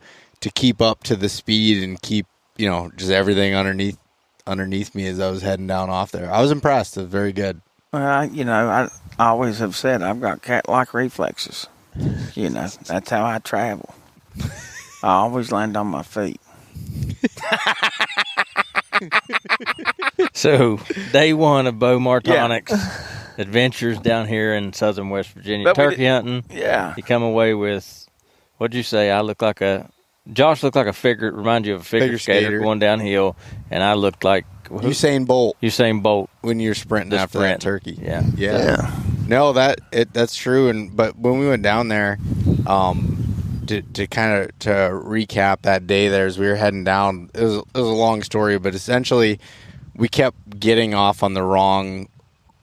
Speaker 3: keep up to the speed and keep just everything underneath me as I was heading down off there. I was impressed. It was very good.
Speaker 4: I always have said I've got cat-like reflexes. That's how I travel. I always land on my feet.
Speaker 6: So, day one of Beau Martonik's adventures down here in southern West Virginia,
Speaker 4: But
Speaker 6: turkey hunting.
Speaker 4: Yeah.
Speaker 6: You come away with, what'd you say? I look like a Josh looked like remind you of a figure skater going downhill, and I looked like
Speaker 3: Usain Bolt.
Speaker 6: Usain Bolt
Speaker 3: when you're sprinting after that turkey.
Speaker 6: Yeah.
Speaker 3: No, that's true. But when we went down there, to kind of to recap that day there, as we were heading down, it was a long story, but essentially we kept getting off on the wrong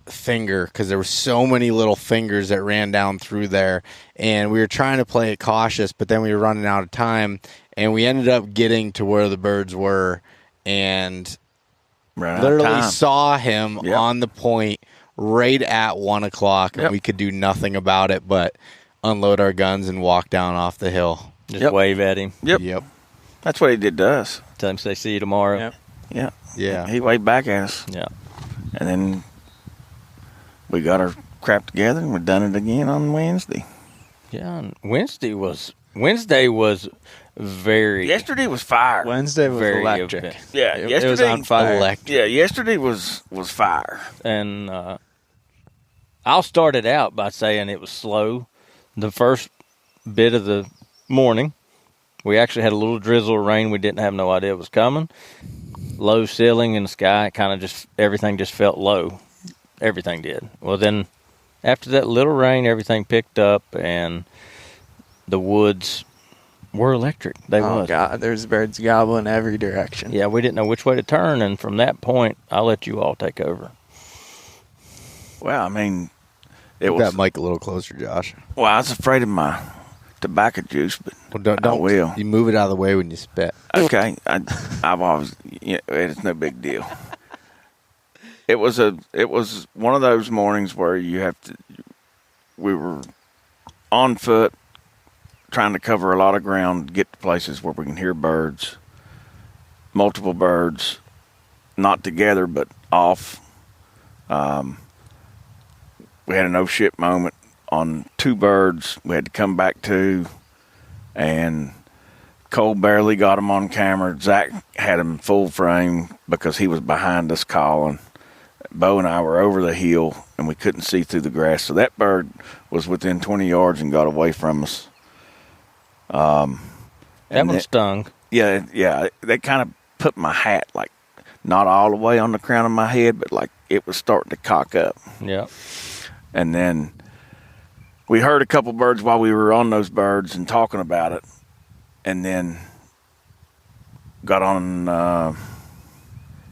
Speaker 3: finger because there were so many little fingers that ran down through there, and we were trying to play it cautious, but then we were running out of time, and we ended up getting to where the birds were, and literally saw him on the point right at 1 o'clock, and we could do nothing about it but unload our guns and walk down off the hill.
Speaker 6: Just wave at him.
Speaker 4: Yep. That's what he did to us.
Speaker 6: Tell him, say, see you tomorrow.
Speaker 4: Yeah. He waved back at us.
Speaker 6: Yeah.
Speaker 4: And then we got our crap together, and we done it again on Wednesday.
Speaker 6: Yeah, and Wednesday was very.
Speaker 4: Yesterday was fire.
Speaker 5: Wednesday was
Speaker 6: very
Speaker 5: electric.
Speaker 4: Yeah,
Speaker 5: it was on fire.
Speaker 3: Electric.
Speaker 4: Yeah, yesterday was fire.
Speaker 6: And I'll start it out by saying it was slow. The first bit of the morning, we actually had a little drizzle of rain. We didn't have no idea it was coming. Low ceiling in the sky, kind of just everything just felt low. Everything did. Well, then after that little rain, everything picked up, and the woods were electric. They was.
Speaker 5: God, there's birds gobbling every direction.
Speaker 6: Yeah, we didn't know which way to turn, and from that point, I'll let you all take over.
Speaker 4: Well, I mean,
Speaker 3: Get that mic a little closer, Josh.
Speaker 4: Well, I was afraid of my tobacco juice, but
Speaker 3: don't.
Speaker 4: I will.
Speaker 3: You move it out of the way when you spit.
Speaker 4: Okay, I've always. It's no big deal. It was one of those mornings where you have to. We were on foot, trying to cover a lot of ground, get to places where we can hear birds, multiple birds, not together but off. We had an oh shit moment on 2 birds. We had to come back to, and Cole barely got him on camera. Zack had him full frame because he was behind us calling. Beau and I were over the hill, and we couldn't see through the grass. So that bird was within 20 yards and got away from us.
Speaker 6: That one stung.
Speaker 4: Yeah. They kind of put my hat, like, not all the way on the crown of my head, but, like, it was starting to cock up.
Speaker 6: Yeah.
Speaker 4: And then we heard a couple birds while we were on those birds and talking about it. And then got on...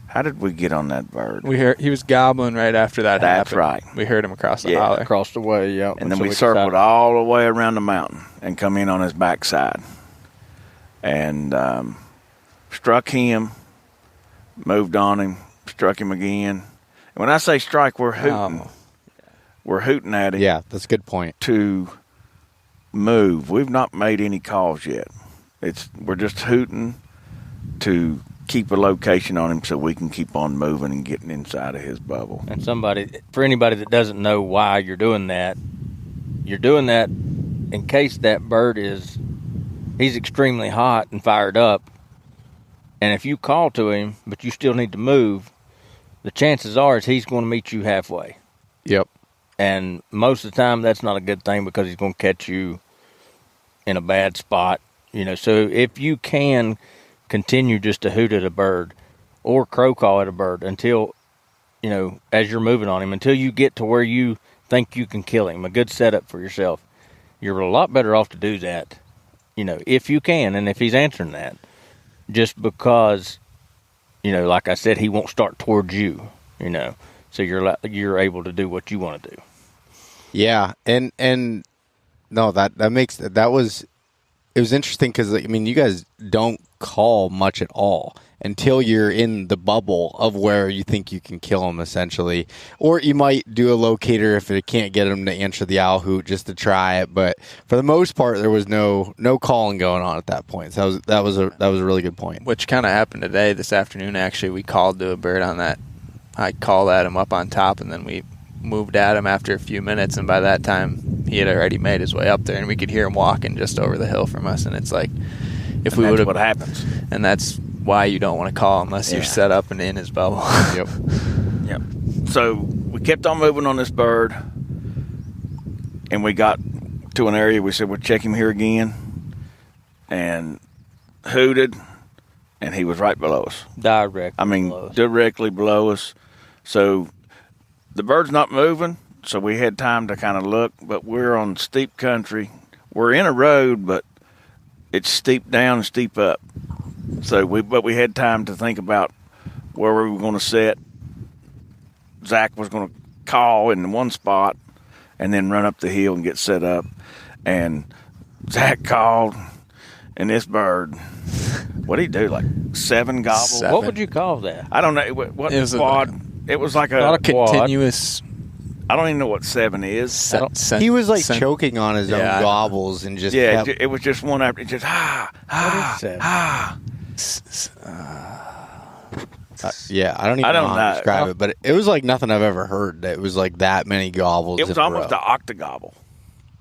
Speaker 4: how did we get on that bird?
Speaker 5: We heard he was gobbling right after that happened.
Speaker 4: That's right.
Speaker 5: We heard him across the holler.
Speaker 6: Across the way, yeah.
Speaker 4: And then we circled all the way around the mountain and come in on his backside. And struck him, moved on him, struck him again. And when I say strike, we're hooting.
Speaker 5: Oh.
Speaker 4: We're hooting at him.
Speaker 3: Yeah, that's a good point.
Speaker 4: To move. We've not made any calls yet. We're just hooting to keep a location on him so we can keep on moving and getting inside of his bubble.
Speaker 6: And for anybody that doesn't know why you're doing that in case that bird he's extremely hot and fired up. And if you call to him, but you still need to move, the chances are is he's going to meet you halfway.
Speaker 3: Yep.
Speaker 6: And most of the time, that's not a good thing because he's going to catch you in a bad spot. So if you can continue just to hoot at a bird or crow call at a bird until, as you're moving on him, until you get to where you think you can kill him, a good setup for yourself, you're a lot better off to do that, if you can and if he's answering that. Just because, like I said, he won't start towards you, so you're able to do what you want to do.
Speaker 3: Yeah, and no, it was interesting because you guys don't call much at all until you're in the bubble of where you think you can kill him, essentially, or you might do a locator if it can't get him to answer the owl hoot just to try it. But for the most part, there was no calling going on at that point. So that was a really good point.
Speaker 5: Which kind of happened today, this afternoon. Actually, we called to a bird on that. I called at him up on top, and then we moved at him after a few minutes, and by that time he had already made his way up there, and we could hear him walking just over the hill from us. And it's like, if we would have,
Speaker 4: what happens,
Speaker 5: and that's why you don't want to call unless you're set up and in his bubble.
Speaker 3: Yep.
Speaker 4: So we kept on moving on this bird, and we got to an area. We said we'll check him here again, and hooted, and he was right below us. Directly below us. So the bird's not moving, so we had time to kind of look, but we're on steep country. We're in a road, but it's steep down and steep up. So we had time to think about where we were going to sit. Zack was going to call in one spot and then run up the hill and get set up. And Zack called, and this bird, what did he do, like 7 gobbles?
Speaker 6: What would you call that?
Speaker 4: I don't know. What
Speaker 5: It was
Speaker 4: quad? It was like
Speaker 5: Not a continuous.
Speaker 4: I don't even know what 7 is.
Speaker 3: He was like choking on his own
Speaker 5: Yeah, I know.
Speaker 3: gobbles and just
Speaker 4: Yeah,
Speaker 3: kept,
Speaker 4: it was just one after. It just
Speaker 6: What is that?
Speaker 3: yeah. I don't even know how to describe it, but it was like nothing I've ever heard. It was like that many gobbles.
Speaker 4: It was
Speaker 3: in a
Speaker 4: almost
Speaker 3: row.
Speaker 4: the octogobble.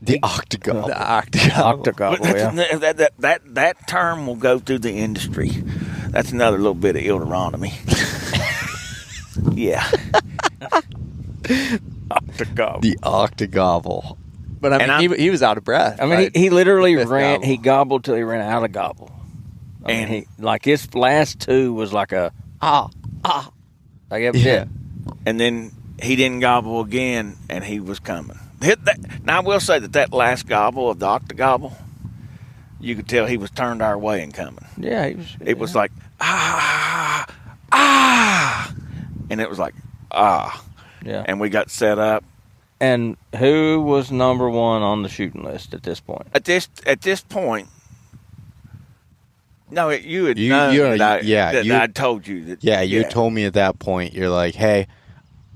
Speaker 3: The octogobble.
Speaker 5: The octagon.
Speaker 4: But that term will go through the industry. That's another little bit of Ilderonomy. Yeah. Octogobble.
Speaker 3: The octogobble.
Speaker 5: But I mean, he was out of breath.
Speaker 6: I mean,
Speaker 5: right?
Speaker 6: he literally
Speaker 5: Fifth
Speaker 6: ran.
Speaker 5: gobble.
Speaker 6: He gobbled till he ran out of gobble.
Speaker 4: And
Speaker 6: He like his last 2 was like a like that was
Speaker 3: Yeah.
Speaker 6: it.
Speaker 4: and then he didn't gobble again, and he was coming. Now I will say that last gobble of the octogobble, you could tell he was turned our way and coming.
Speaker 6: Yeah, he was.
Speaker 4: It was like and it was like
Speaker 6: Yeah.
Speaker 4: and we got set up.
Speaker 6: And who was number 1 on the shooting list at this point?
Speaker 4: At this point, no, you had
Speaker 3: You-
Speaker 4: known
Speaker 3: you-
Speaker 4: that I,
Speaker 3: yeah,
Speaker 4: that
Speaker 3: you-
Speaker 4: I told you that.
Speaker 3: Yeah, you told me at that point, you're like, hey,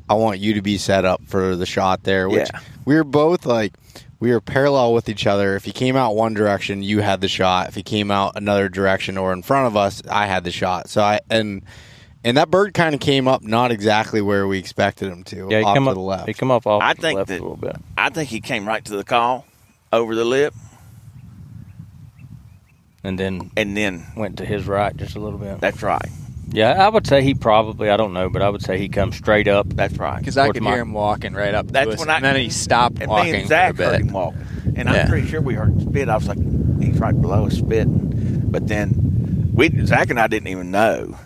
Speaker 3: I want you to be set up for the shot there. Which
Speaker 4: Yeah.
Speaker 3: we were both like, we were parallel with each other. If he came out one direction, you had the shot. If he came out another direction or in front of us, I had the shot. So and that bird kind of came up not exactly where we expected him to,
Speaker 6: Yeah, he
Speaker 3: off
Speaker 6: come
Speaker 3: to
Speaker 6: up
Speaker 3: the left.
Speaker 6: He come up off
Speaker 4: I
Speaker 6: to the
Speaker 4: think
Speaker 6: left
Speaker 4: that-
Speaker 6: a little bit.
Speaker 4: I think he came right to the call over the lip
Speaker 6: And then
Speaker 4: and then
Speaker 6: went to his right just a little bit.
Speaker 4: that's right.
Speaker 6: Yeah, I would say he probably, I don't know, but I would say he comes straight up.
Speaker 4: That's right.
Speaker 5: Because I
Speaker 6: towards
Speaker 5: could
Speaker 6: my-
Speaker 5: hear him walking right up
Speaker 4: That's
Speaker 5: to us,
Speaker 4: when I-
Speaker 5: and then he stopped
Speaker 4: And
Speaker 5: walking
Speaker 4: me and Zach
Speaker 5: for a
Speaker 4: heard
Speaker 5: bit.
Speaker 4: him walking. And
Speaker 5: Yeah.
Speaker 4: I'm pretty sure we heard spit. I was like, he's right below us spitting. But then Zach and I didn't even know.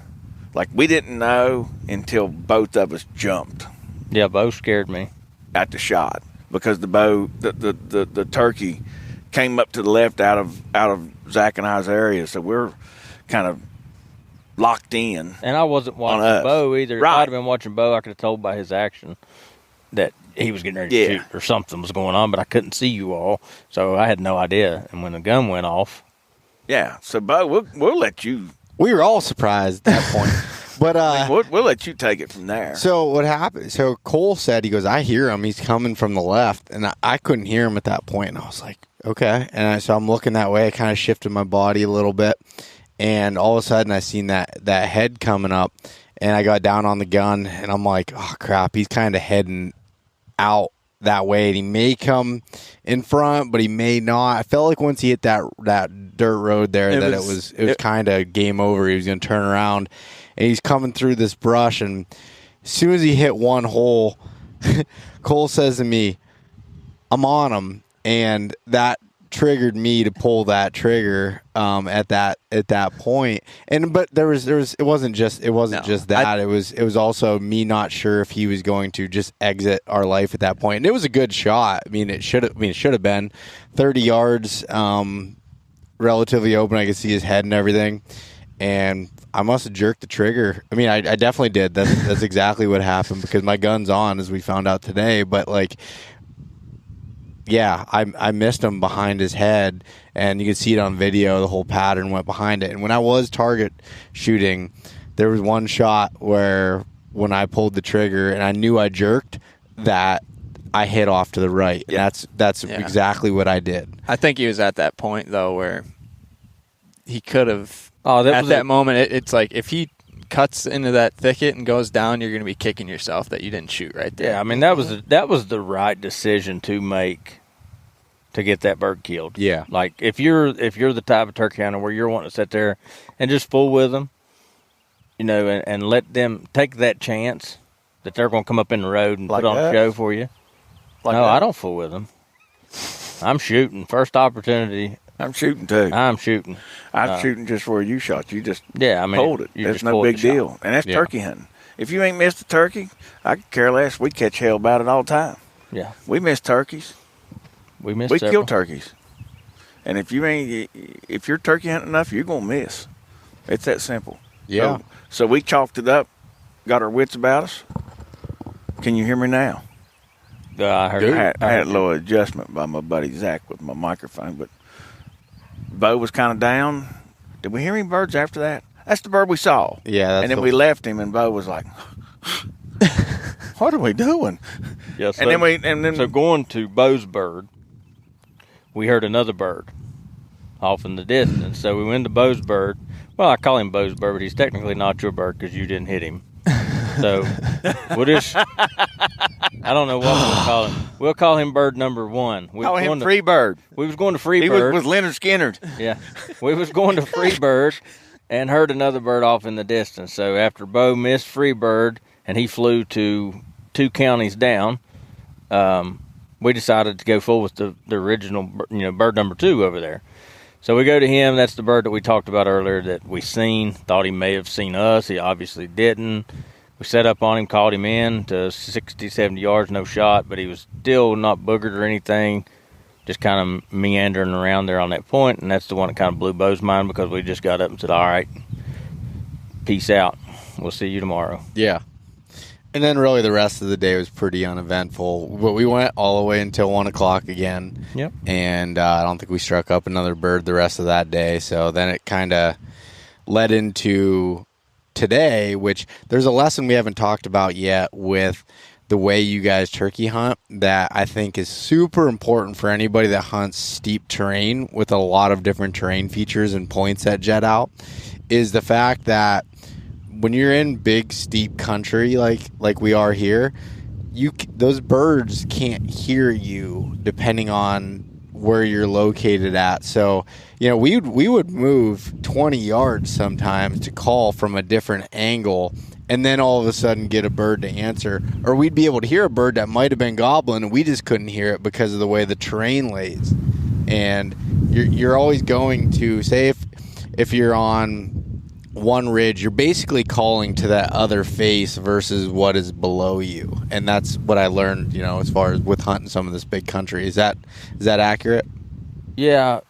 Speaker 4: Like, we didn't know until both of us jumped
Speaker 6: Yeah, Beau scared me.
Speaker 4: at the shot because the turkey came up to the left out of Zach and I's area. So we're kind of locked in.
Speaker 6: And I wasn't
Speaker 4: On
Speaker 6: watching
Speaker 4: us.
Speaker 6: Beau either. If
Speaker 4: Right.
Speaker 6: I'd have been watching Beau, I could have told by his action that he was getting ready to
Speaker 4: Yeah.
Speaker 6: shoot or something was going on, but I couldn't see you all, so I had no idea. And when the gun went off,
Speaker 4: Yeah. So, Bo, we'll let you.
Speaker 3: We were all surprised at that point. But
Speaker 4: We'll let you take it from there.
Speaker 3: so what happened? So Cole said, he goes, I hear him. He's coming from the left. And I couldn't hear him at that point. And I was like, okay. And so I'm looking that way. I kind of shifted my body a little bit. And all of a sudden I seen that head coming up. And I got down on the gun. And I'm like, oh, crap. He's kind of heading out that way. And he may come in front, but he may not. I felt like once he hit that dirt road there, it was kind of game over. He was going to turn around. And he's coming through this brush, and as soon as he hit one hole, Cole says to me, I'm on him, and that triggered me to pull that trigger at that point. But it wasn't just that. It was also me not sure if he was going to just exit our life at that point. And it was a good shot. It should have been 30 yards, relatively open. I could see his head and everything. And I must have jerked the trigger. I definitely did. That's exactly what happened because my gun's on, as we found out today. But yeah, I missed him behind his head, and you can see it on video. The whole pattern went behind it. And when I was target shooting, there was one shot where when I pulled the trigger and I knew I jerked, that I hit off to the right. And that's exactly what I did.
Speaker 5: I think he was at that point though where he could have.
Speaker 6: Oh,
Speaker 5: at that moment, it's like if he cuts into that thicket and goes down, you're going to be kicking yourself that you didn't shoot right there.
Speaker 6: yeah, that was the right decision to make to get that bird killed.
Speaker 3: Yeah.
Speaker 6: Like if you're the type of turkey hunter where you're wanting to sit there and just fool with them, and let them take that chance that they're going to come up in the road and
Speaker 4: Like
Speaker 6: put on
Speaker 4: that?
Speaker 6: a show for you.
Speaker 4: Like
Speaker 6: no,
Speaker 4: that?
Speaker 6: I don't fool with them. I'm shooting first opportunity.
Speaker 4: I'm shooting too.
Speaker 6: I'm shooting.
Speaker 4: I'm shooting just where you shot. You just
Speaker 6: Yeah, I mean,
Speaker 4: pulled it.
Speaker 6: you
Speaker 4: That's
Speaker 6: just
Speaker 4: no
Speaker 6: pulled
Speaker 4: big
Speaker 6: the shot.
Speaker 4: deal. And that's
Speaker 3: Yeah.
Speaker 4: turkey hunting. If you ain't missed a turkey, I could care less. We catch hell about it all the time.
Speaker 6: Yeah,
Speaker 4: We miss turkeys.
Speaker 6: we missed
Speaker 4: We
Speaker 6: several.
Speaker 4: kill turkeys. And if you're turkey hunting enough, you're gonna miss. It's that simple.
Speaker 3: Yeah.
Speaker 4: So we chalked it up, got our wits about us. Can you hear me now?
Speaker 6: I heard.
Speaker 4: I had a little adjustment by my buddy Zach with my microphone, but Beau was kind of down. Did we hear any birds after that? That's the bird we saw.
Speaker 3: Yeah, that's
Speaker 4: and then
Speaker 3: the-
Speaker 4: we left him, and Beau was like, "What are we doing?"
Speaker 6: Yeah, so,
Speaker 4: And then
Speaker 6: so going to Beau's bird, we heard another bird off in the distance. So we went to Beau's bird. Well, I call him Beau's bird, but he's technically not your bird because you didn't hit him. So we'll just, I don't know what we'll call him. We'll call him bird number one.
Speaker 4: call him Free Bird.
Speaker 6: We was going to Free
Speaker 4: He
Speaker 6: Bird.
Speaker 4: was Leonard Skinner.
Speaker 6: Yeah, we was going to Free Bird and heard another bird off in the distance. So after Beau missed Free Bird and he flew to 2 counties down, we decided to go full with the original, bird number 2 over there. So we go to him. That's the bird that we talked about earlier that we seen. Thought he may have seen us. He obviously didn't. We set up on him, called him in to 60, 70 yards, no shot, but he was still not boogered or anything, just kind of meandering around there on that point, and that's the one that kind of blew Beau's mind because we just got up and said, all right, peace out. We'll see you tomorrow.
Speaker 3: Yeah. And then really the rest of the day was pretty uneventful. But we went all the way until 1 o'clock again.
Speaker 6: Yep.
Speaker 3: And I don't think we struck up another bird the rest of that day. So then it kind of led into today, which there's a lesson we haven't talked about yet with the way you guys turkey hunt that I think is super important for anybody that hunts steep terrain with a lot of different terrain features and points that jet out, is the fact that when you're in big steep country like we are here, those birds can't hear you depending on where you're located at. So, we would move 20 yards sometimes to call from a different angle and then all of a sudden get a bird to answer. Or we'd be able to hear a bird that might have been gobbling and we just couldn't hear it because of the way the terrain lays. And you're always going to, say if you're on one ridge, you're basically calling to that other face versus what is below you. And that's what I learned, as far as with hunting some of this big country. Is that accurate?
Speaker 6: Yeah,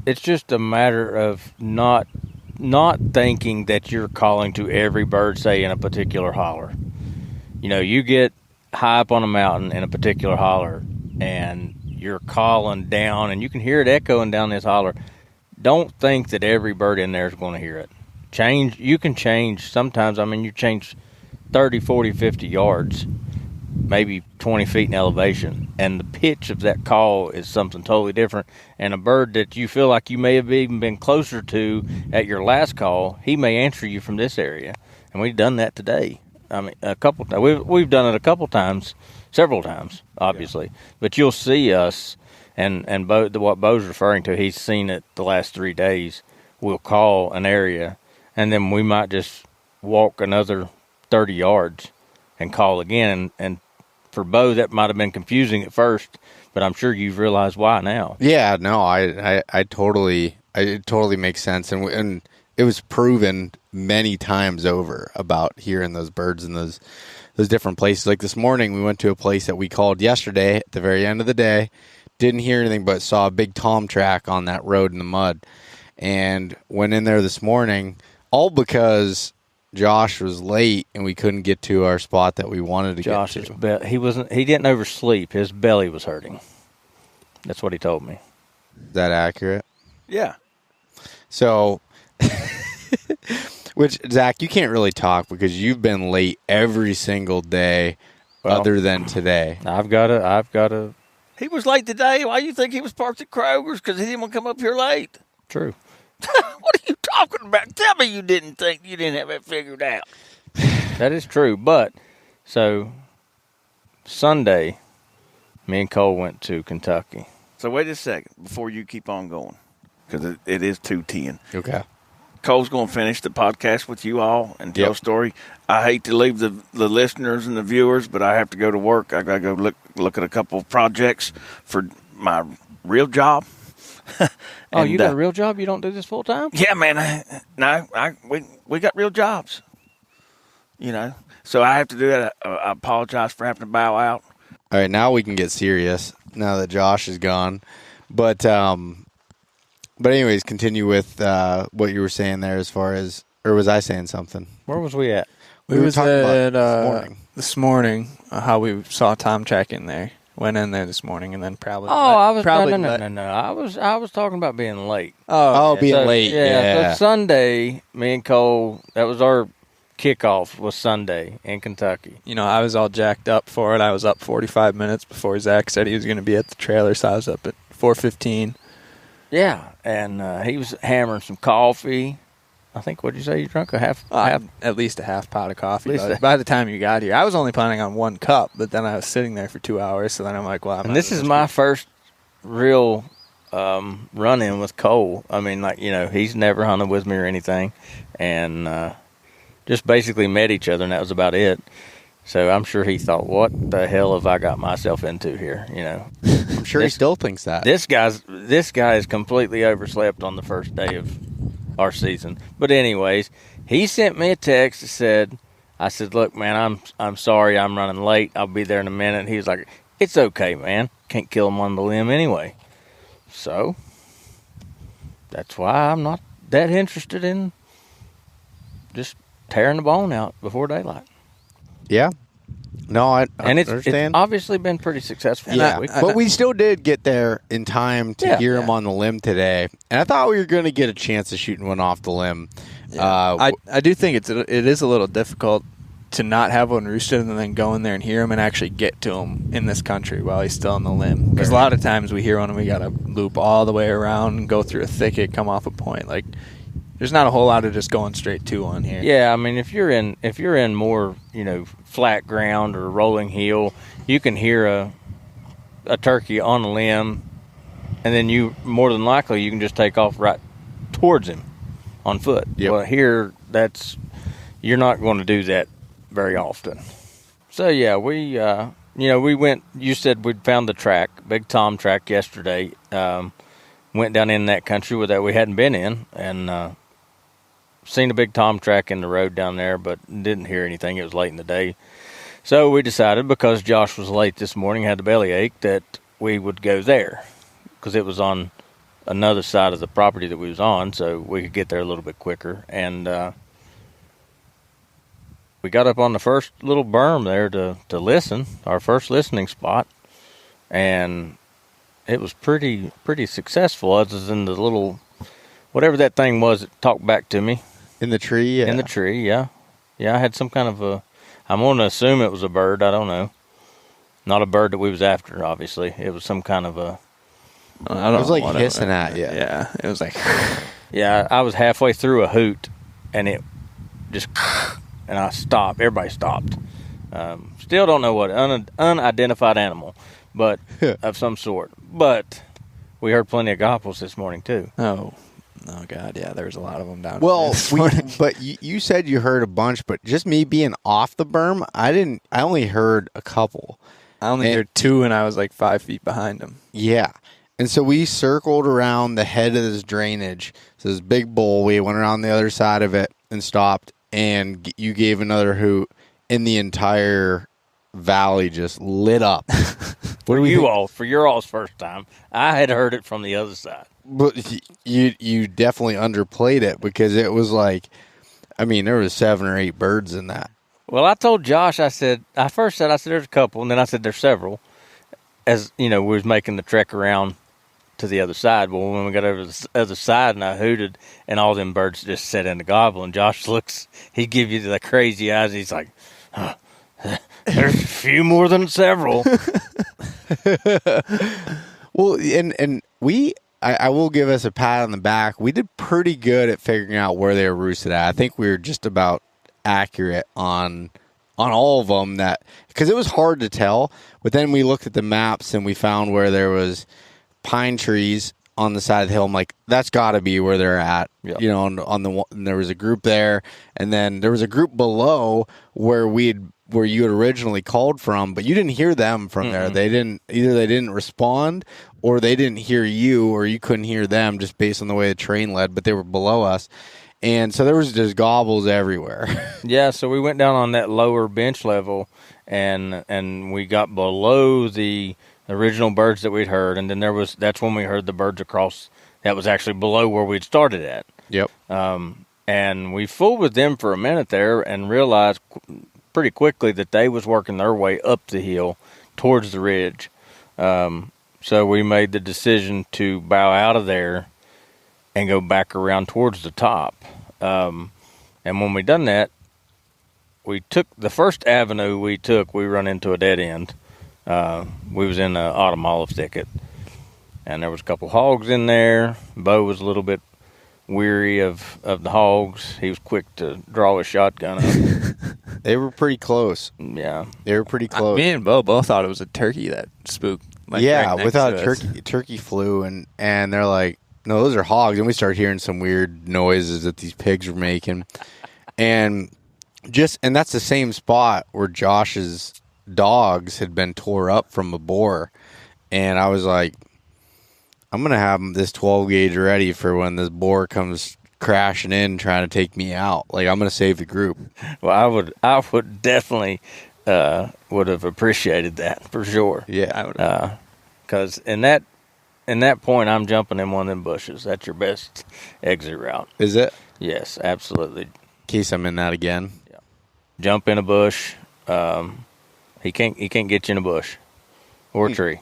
Speaker 6: it's just a matter of not thinking that you're calling to every bird, say, in a particular holler. You get high up on a mountain in a particular holler, and you're calling down, and you can hear it echoing down this holler. Don't think that every bird in there is going to hear it. You can change sometimes. You change 30, 40, 50 yards, maybe 20 feet in elevation, and the pitch of that call is something totally different. And a bird that you feel like you may have even been closer to at your last call, he may answer you from this area. And we've done that today. A couple times. We've done it a couple times, several times, obviously. Yeah. But you'll see us. And what Beau's referring to, he's seen it the last 3 days. We'll call an area, and then we might just walk another 30 yards and call again. And for Beau, that might have been confusing at first, but I'm sure you've realized why now.
Speaker 3: Yeah, no, it totally makes sense, and it was proven many times over about hearing those birds in those different places. Like this morning, we went to a place that we called yesterday at the very end of the day. Didn't hear anything, but saw a big tom track on that road in the mud, and went in there this morning, all because Josh was late and we couldn't get to our spot that we wanted to get to.
Speaker 6: He didn't oversleep. His belly was hurting. That's what he told me.
Speaker 3: Is that accurate?
Speaker 4: Yeah.
Speaker 3: So, which, Zach, you can't really talk because you've been late every single day other than today.
Speaker 6: I've got to.
Speaker 4: He was late today. Why do you think he was parked at Kroger's? Because he didn't want to come up here late.
Speaker 6: True.
Speaker 4: What are you talking about? Tell me you didn't have it figured out.
Speaker 6: That is true. But, so, Sunday, me and Cole went to Kentucky.
Speaker 4: So wait a second before you keep on going, because it is 2:10.
Speaker 3: Okay.
Speaker 4: Cole's going to finish the podcast with you all and tell a story. I hate to leave the listeners and the viewers, but I have to go to work. I got to go look at a couple of projects for my real job.
Speaker 6: Oh,
Speaker 4: And,
Speaker 6: you got a real job? You don't do this full time?
Speaker 4: Yeah, man. We got real jobs. So I have to do that. I apologize for having to bow out.
Speaker 3: All right, now we can get serious. Now that Josh is gone, but anyways, continue with what you were saying there. As far as, or was I saying something?
Speaker 6: Where was we at?
Speaker 3: We were
Speaker 5: was
Speaker 3: talking
Speaker 5: at
Speaker 3: about
Speaker 5: this morning how we saw Tom Track in there. Went in there this morning and then probably.
Speaker 6: Oh, I was
Speaker 5: probably
Speaker 6: no. I was talking about being late.
Speaker 3: Oh,
Speaker 5: yeah.
Speaker 3: being
Speaker 6: So,
Speaker 3: late. Yeah.
Speaker 6: So Sunday, me and Cole, that was our kickoff, was Sunday in Kentucky.
Speaker 5: I was all jacked up for it. I was up 45 minutes before Zach said he was going to be at the trailer, so I was up at 4:15.
Speaker 6: Yeah, and he was hammering some coffee. I think, what'd you say, you drank half?
Speaker 5: At least a half pot of coffee. By the time you got here, I was only planning on 1 cup, but then I was sitting there for 2 hours. So then I'm like, well,
Speaker 6: and this is my first real run-in with Cole. I mean, he's never hunted with me or anything, and just basically met each other, and that was about it. So I'm sure he thought, what the hell have I got myself into here?
Speaker 3: I'm sure he still thinks that.
Speaker 6: This guy is completely overslept on the first day of our season. But anyways, he sent me a text that said, I said, look, man, I'm sorry I'm running late. I'll be there in a minute. He was like, it's okay, man. Can't kill him on the limb anyway. So that's why I'm not that interested in just tearing the bone out before daylight.
Speaker 3: Yeah. No, I
Speaker 6: It's
Speaker 3: understand.
Speaker 6: obviously been pretty successful.
Speaker 3: Yeah,
Speaker 6: Week.
Speaker 3: but we still did get there in time to hear him on the limb today, and I thought we were going to get a chance of shooting one off the limb.
Speaker 5: Yeah. I do think it is a little difficult to not have one roosted and then go in there and hear him and actually get to him in this country while he's still on the limb. Because a lot of times we hear one and we got to loop all the way around and go through a thicket, come off a point. Like, there's not a whole lot of just going straight to one here.
Speaker 6: Yeah, I mean, if you're in more flat ground or rolling hill, you can hear a turkey on a limb, and then you more than likely you can just take off right towards him on foot.
Speaker 3: Yep.
Speaker 6: Well, here you're not going to do that very often. So yeah, we went. You said we'd found the track, Big Tom track yesterday. Went down in that country that we hadn't been in, and seen a Big Tom track in the road down there, but didn't hear anything. It was late in the day. So we decided, because Josh was late this morning, had the bellyache, that we would go there, because it was on another side of the property that we was on, so we could get there a little bit quicker. And we got up on the first little berm there to listen, our first listening spot, and it was pretty successful, other than the little, whatever that thing was that talked back to me.
Speaker 3: In the tree, yeah.
Speaker 6: In the tree, yeah. Yeah, I had some kind of I'm going to assume it was a bird. I don't know. Not a bird that we was after, obviously. It was some kind of a...
Speaker 3: It was like hissing at you.
Speaker 5: Yeah, it was like...
Speaker 6: Yeah, I was halfway through a hoot, and it just... And I stopped. Everybody stopped. Still don't know what. Unidentified animal, but of some sort. But we heard plenty of gobbles this morning, too.
Speaker 5: Oh, God, yeah, there was a lot of them down
Speaker 3: Well,
Speaker 5: this morning.
Speaker 3: but you said you heard a bunch, but just me being off the berm, I only heard a couple.
Speaker 5: I only heard 2, and I was like 5 feet behind them.
Speaker 3: Yeah. And so we circled around the head of this drainage. So this big bowl, we went around the other side of it and stopped, and you gave another hoot, and the entire valley just lit up.
Speaker 6: What do you all, for your all's first time, I had heard it from the other side.
Speaker 3: But you definitely underplayed it, because it was like, I mean, there was 7 or 8 birds in that.
Speaker 6: Well, I told Josh, I said there's a couple, and then I said there's several, as, we was making the trek around to the other side. Well, when we got over to the other side and I hooted, and all them birds just set in the gobble, and Josh looks, he give you the crazy eyes. He's like, there's a few more than several.
Speaker 3: Well, and I will give us a pat on the back. We did pretty good at figuring out where they were roosted at. I think we were just about accurate on all of them, that because it was hard to tell. But then we looked at the maps and we found where there was pine trees on the side of the hill. I'm like, that's got to be where they're at.
Speaker 6: Yep.
Speaker 3: You know, and there was a group there, and then there was a group below where you had originally called from, but you didn't hear them from there. They didn't respond, or they didn't hear you, or you couldn't hear them just based on the way the train led. But they were below us. And so there was just gobbles everywhere.
Speaker 6: Yeah, so we went down on that lower bench level, and we got below the original birds that we'd heard, and then that's when we heard the birds across. That was actually below where we'd started at.
Speaker 3: Yep.
Speaker 6: And we fooled with them for a minute there and realized pretty quickly that they was working their way up the hill towards the ridge. So we made the decision to bow out of there and go back around towards the top. And when we done that, we took the first avenue we run into a dead end. We was in an autumn olive thicket, and there was a couple hogs in there. Beau was a little bit weary of the hogs. He was quick to draw his shotgun up.
Speaker 3: They were pretty close.
Speaker 6: Yeah.
Speaker 3: They were pretty close.
Speaker 5: Me and Beau both thought it was a turkey that spooked. Like,
Speaker 3: yeah,
Speaker 5: right next
Speaker 3: without
Speaker 5: to us.
Speaker 3: turkey flew, and they're like, no, those are hogs. And we started hearing some weird noises that these pigs were making. And that's the same spot where Josh's dogs had been tore up from a boar. And I was like, I'm going to have this 12 gauge ready for when this boar comes crashing in trying to take me out. Like, I'm going to save the group.
Speaker 6: Well, I would definitely would have appreciated that for sure.
Speaker 3: Yeah, I would.
Speaker 6: Because in that point, I'm jumping in one of them bushes. That's your best exit route.
Speaker 3: Is it?
Speaker 6: Yes, absolutely.
Speaker 3: In case I'm in that again.
Speaker 6: Yeah. Jump in a bush. He can't get you in a bush or a tree.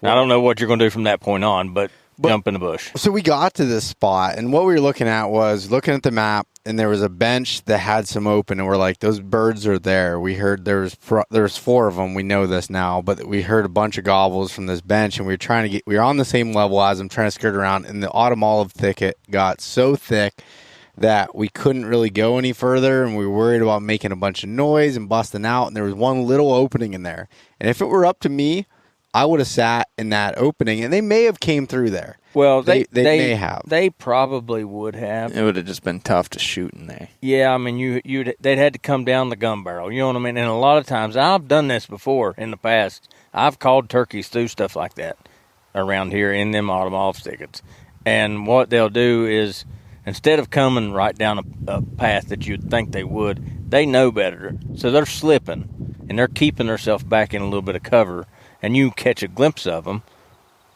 Speaker 6: Now, I don't know what you're going to do from that point on, but jump in the bush.
Speaker 3: So we got to this spot, and what we were looking at was looking at the map, and there was a bench that had some open, and we're like, those birds are there. We heard there was 4 of them. We know this now, but we heard a bunch of gobbles from this bench, and we were on the same level as them, trying to skirt around, and the autumn olive thicket got so thick that we couldn't really go any further, and we were worried about making a bunch of noise and busting out, and there was one little opening in there. And if it were up to me, I would have sat in that opening, and they may have came through there.
Speaker 6: Well, they
Speaker 3: may have.
Speaker 6: They probably would have.
Speaker 5: It would have just been tough to shoot in there.
Speaker 6: Yeah, I mean, they'd had to come down the gun barrel. You know what I mean? And a lot of times, I've done this before in the past. I've called turkeys through stuff like that around here in them autumn olive thickets. And what they'll do is, instead of coming right down a path that you'd think they would, they know better. So they're slipping, and they're keeping themselves back in a little bit of cover, and you catch a glimpse of them.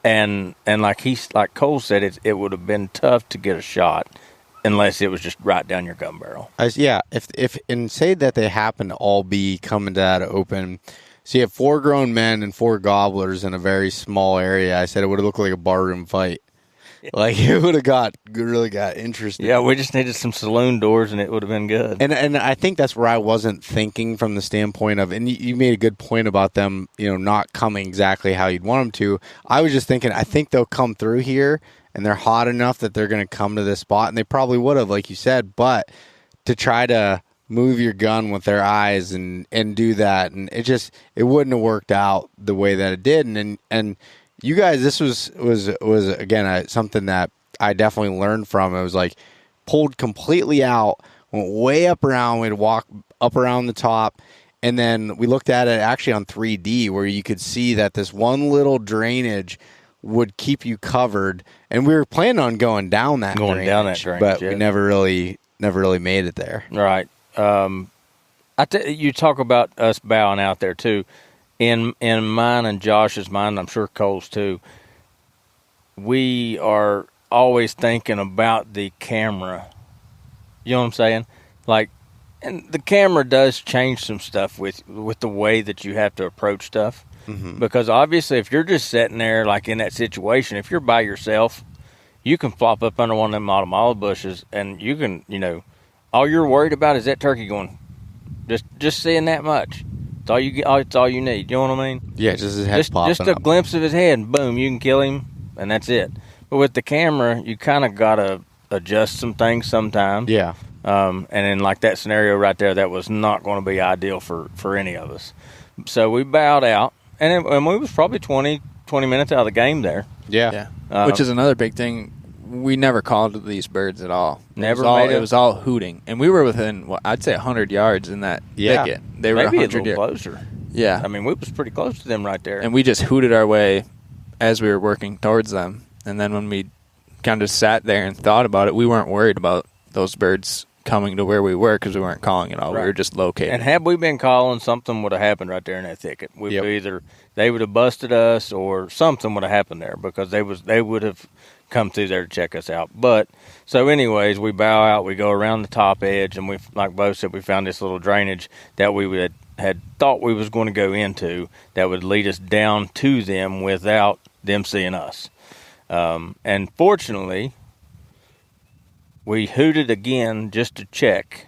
Speaker 6: And like Cole said, it would have been tough to get a shot unless it was just right down your gun barrel.
Speaker 3: If and say that they happen to all be coming to that open. So you have 4 grown men and 4 gobblers in a very small area. I said it would have looked like a barroom fight. Like, it would have really got interesting.
Speaker 6: Yeah, we just needed some saloon doors, and it would have been good.
Speaker 3: And I think that's where I wasn't thinking from the standpoint of, and you made a good point about them, not coming exactly how you'd want them to. I was just thinking, I think they'll come through here, and they're hot enough that they're going to come to this spot, and they probably would have, like you said, but to try to move your gun with their eyes and do that, and it wouldn't have worked out the way that it did, and you guys, this was again something that I definitely learned from. It was like pulled completely out, went way up around. We'd walk up around the top, and then we looked at it actually on 3D, where you could see that this one little drainage would keep you covered. And we were planning on going down that drainage, but we never really made it there.
Speaker 6: Right. You talk about us bowing out there too. In mine and Josh's mind, I'm sure Cole's too, we are always thinking about the camera. You know what I'm saying? Like, and the camera does change some stuff with the way that you have to approach stuff. Mm-hmm. Because obviously, if you're just sitting there, like in that situation, if you're by yourself, you can flop up under one of them autumn olive bushes, and you can, all you're worried about is that turkey going, just seeing that much. It's all you need. You know what I mean?
Speaker 3: Yeah, just his head popping
Speaker 6: just a
Speaker 3: up.
Speaker 6: glimpse of his head, and boom, you can kill him, and that's it. But with the camera, you kind of got to adjust some things sometimes.
Speaker 3: Yeah.
Speaker 6: And in like that scenario right there, that was not going to be ideal for any of us. So we bowed out, and we was probably 20, 20 minutes out of the game there.
Speaker 3: Yeah.
Speaker 5: Which is another big thing. We never called these birds at all.
Speaker 6: It
Speaker 5: was all hooting, and we were within I'd say 100 yards in that thicket. They were
Speaker 6: maybe
Speaker 5: 100
Speaker 6: a little closer.
Speaker 5: Yeah,
Speaker 6: I mean, we was pretty close to them right there,
Speaker 5: and we just hooted our way as we were working towards them. And then when we kind of sat there and thought about it, we weren't worried about those birds coming to where we were because we weren't calling at all.
Speaker 6: Right.
Speaker 5: We were just located.
Speaker 6: And had we been calling, something would have happened right there in that thicket. Either they would have busted us or something would have happened there because they would have come through there to check us out. But so anyways, we bow out, we go around the top edge, and we, like Beau said, we found this little drainage that we had thought we was going to go into that would lead us down to them without them seeing us. And fortunately, we hooted again just to check.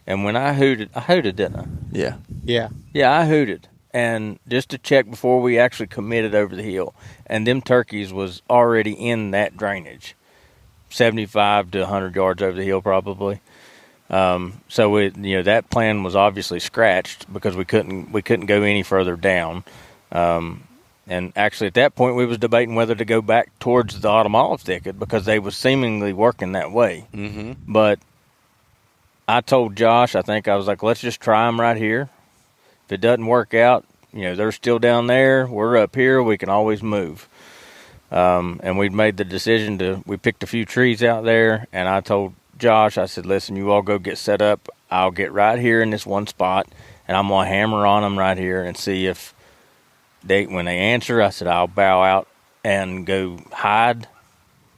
Speaker 6: And when I hooted, didn't I?
Speaker 5: Yeah.
Speaker 6: Yeah, I hooted. And just to check before we actually committed over the hill. And them turkeys was already in that drainage, 75 to 100 yards over the hill probably. So that plan was obviously scratched because we couldn't go any further down. And actually at that point we was debating whether to go back towards the autumn olive thicket because they was seemingly working that way.
Speaker 3: Mm-hmm.
Speaker 6: But I told Josh, I was like, let's just try them right here. If it doesn't work out, they're still down there. We're up here. We can always move. And we'd made the decision we picked a few trees out there, and I told Josh, I said, listen, you all go get set up. I'll get right here in this one spot, and I'm going to hammer on them right here and see if when they answer, I said, I'll bow out and go hide.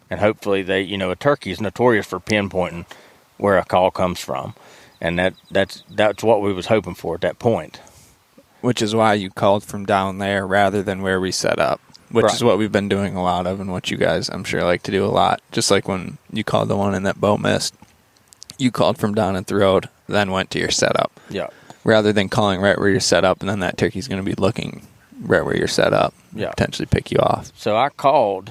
Speaker 6: And hopefully a turkey is notorious for pinpointing where a call comes from. And that's what we was hoping for at that point.
Speaker 5: Which is why you called from down there rather than where we set up, which is what we've been doing a lot of and what you guys, I'm sure, like to do a lot. Just like when you called the one in that Beau missed, you called from down at the road, then went to your setup.
Speaker 6: Yeah.
Speaker 5: Rather than calling right where you're set up, and then that turkey's going to be looking right where you're set up.
Speaker 6: Yeah.
Speaker 5: Potentially pick you off.
Speaker 6: So I called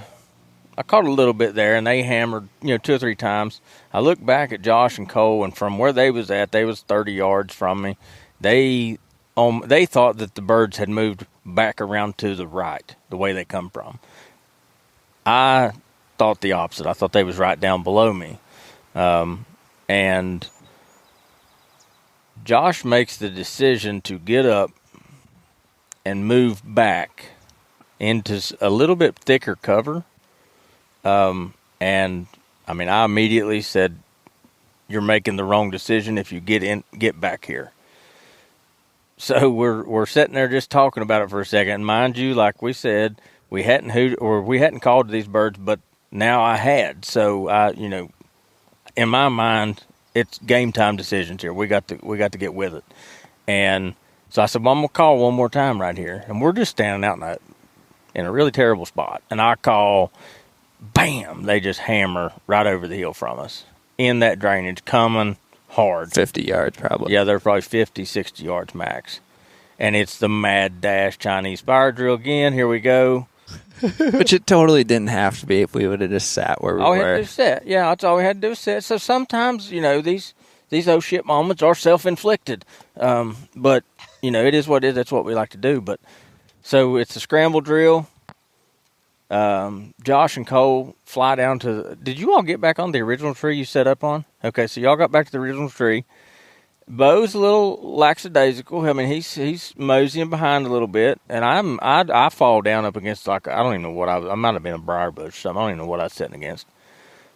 Speaker 6: a little bit there, and they hammered, 2 or 3 times. I looked back at Josh and Cole, and from where they was at, they was 30 yards from me. They thought that the birds had moved back around to the right, the way they come from. I thought the opposite. I thought they was right down below me. And Josh makes the decision to get up and move back into a little bit thicker cover. And I mean, I immediately said, you're making the wrong decision if you get back here. So we're sitting there just talking about it for a second. And mind you, like we said, we hadn't called to these birds, but now I had. So in my mind, it's game time decisions here. We got to get with it. And so I said, well, I'm gonna call one more time right here. And we're just standing out in a really terrible spot. And I call, bam, they just hammer right over the hill from us in that drainage, coming hard.
Speaker 5: 50 yards probably.
Speaker 6: Yeah, they're probably 50, 60 yards max. And it's the mad dash Chinese fire drill again. Here we go.
Speaker 5: Which it totally didn't have to be if we would have just sat where we
Speaker 6: all we
Speaker 5: were.
Speaker 6: had to do is sit. Yeah, that's all we had to do is sit. So sometimes, these oh shit moments are self-inflicted. But, it is what it is. That's what we like to do. But so it's a scramble drill. Josh and Cole fly down to did you all get back on the original tree you set up on? Okay, so y'all got back to the original tree. Beau's a little lackadaisical. I mean, he's moseying behind a little bit, and I fall down up against, like, I don't even know what I might have been a briar bush or something. I don't even know what I was sitting against.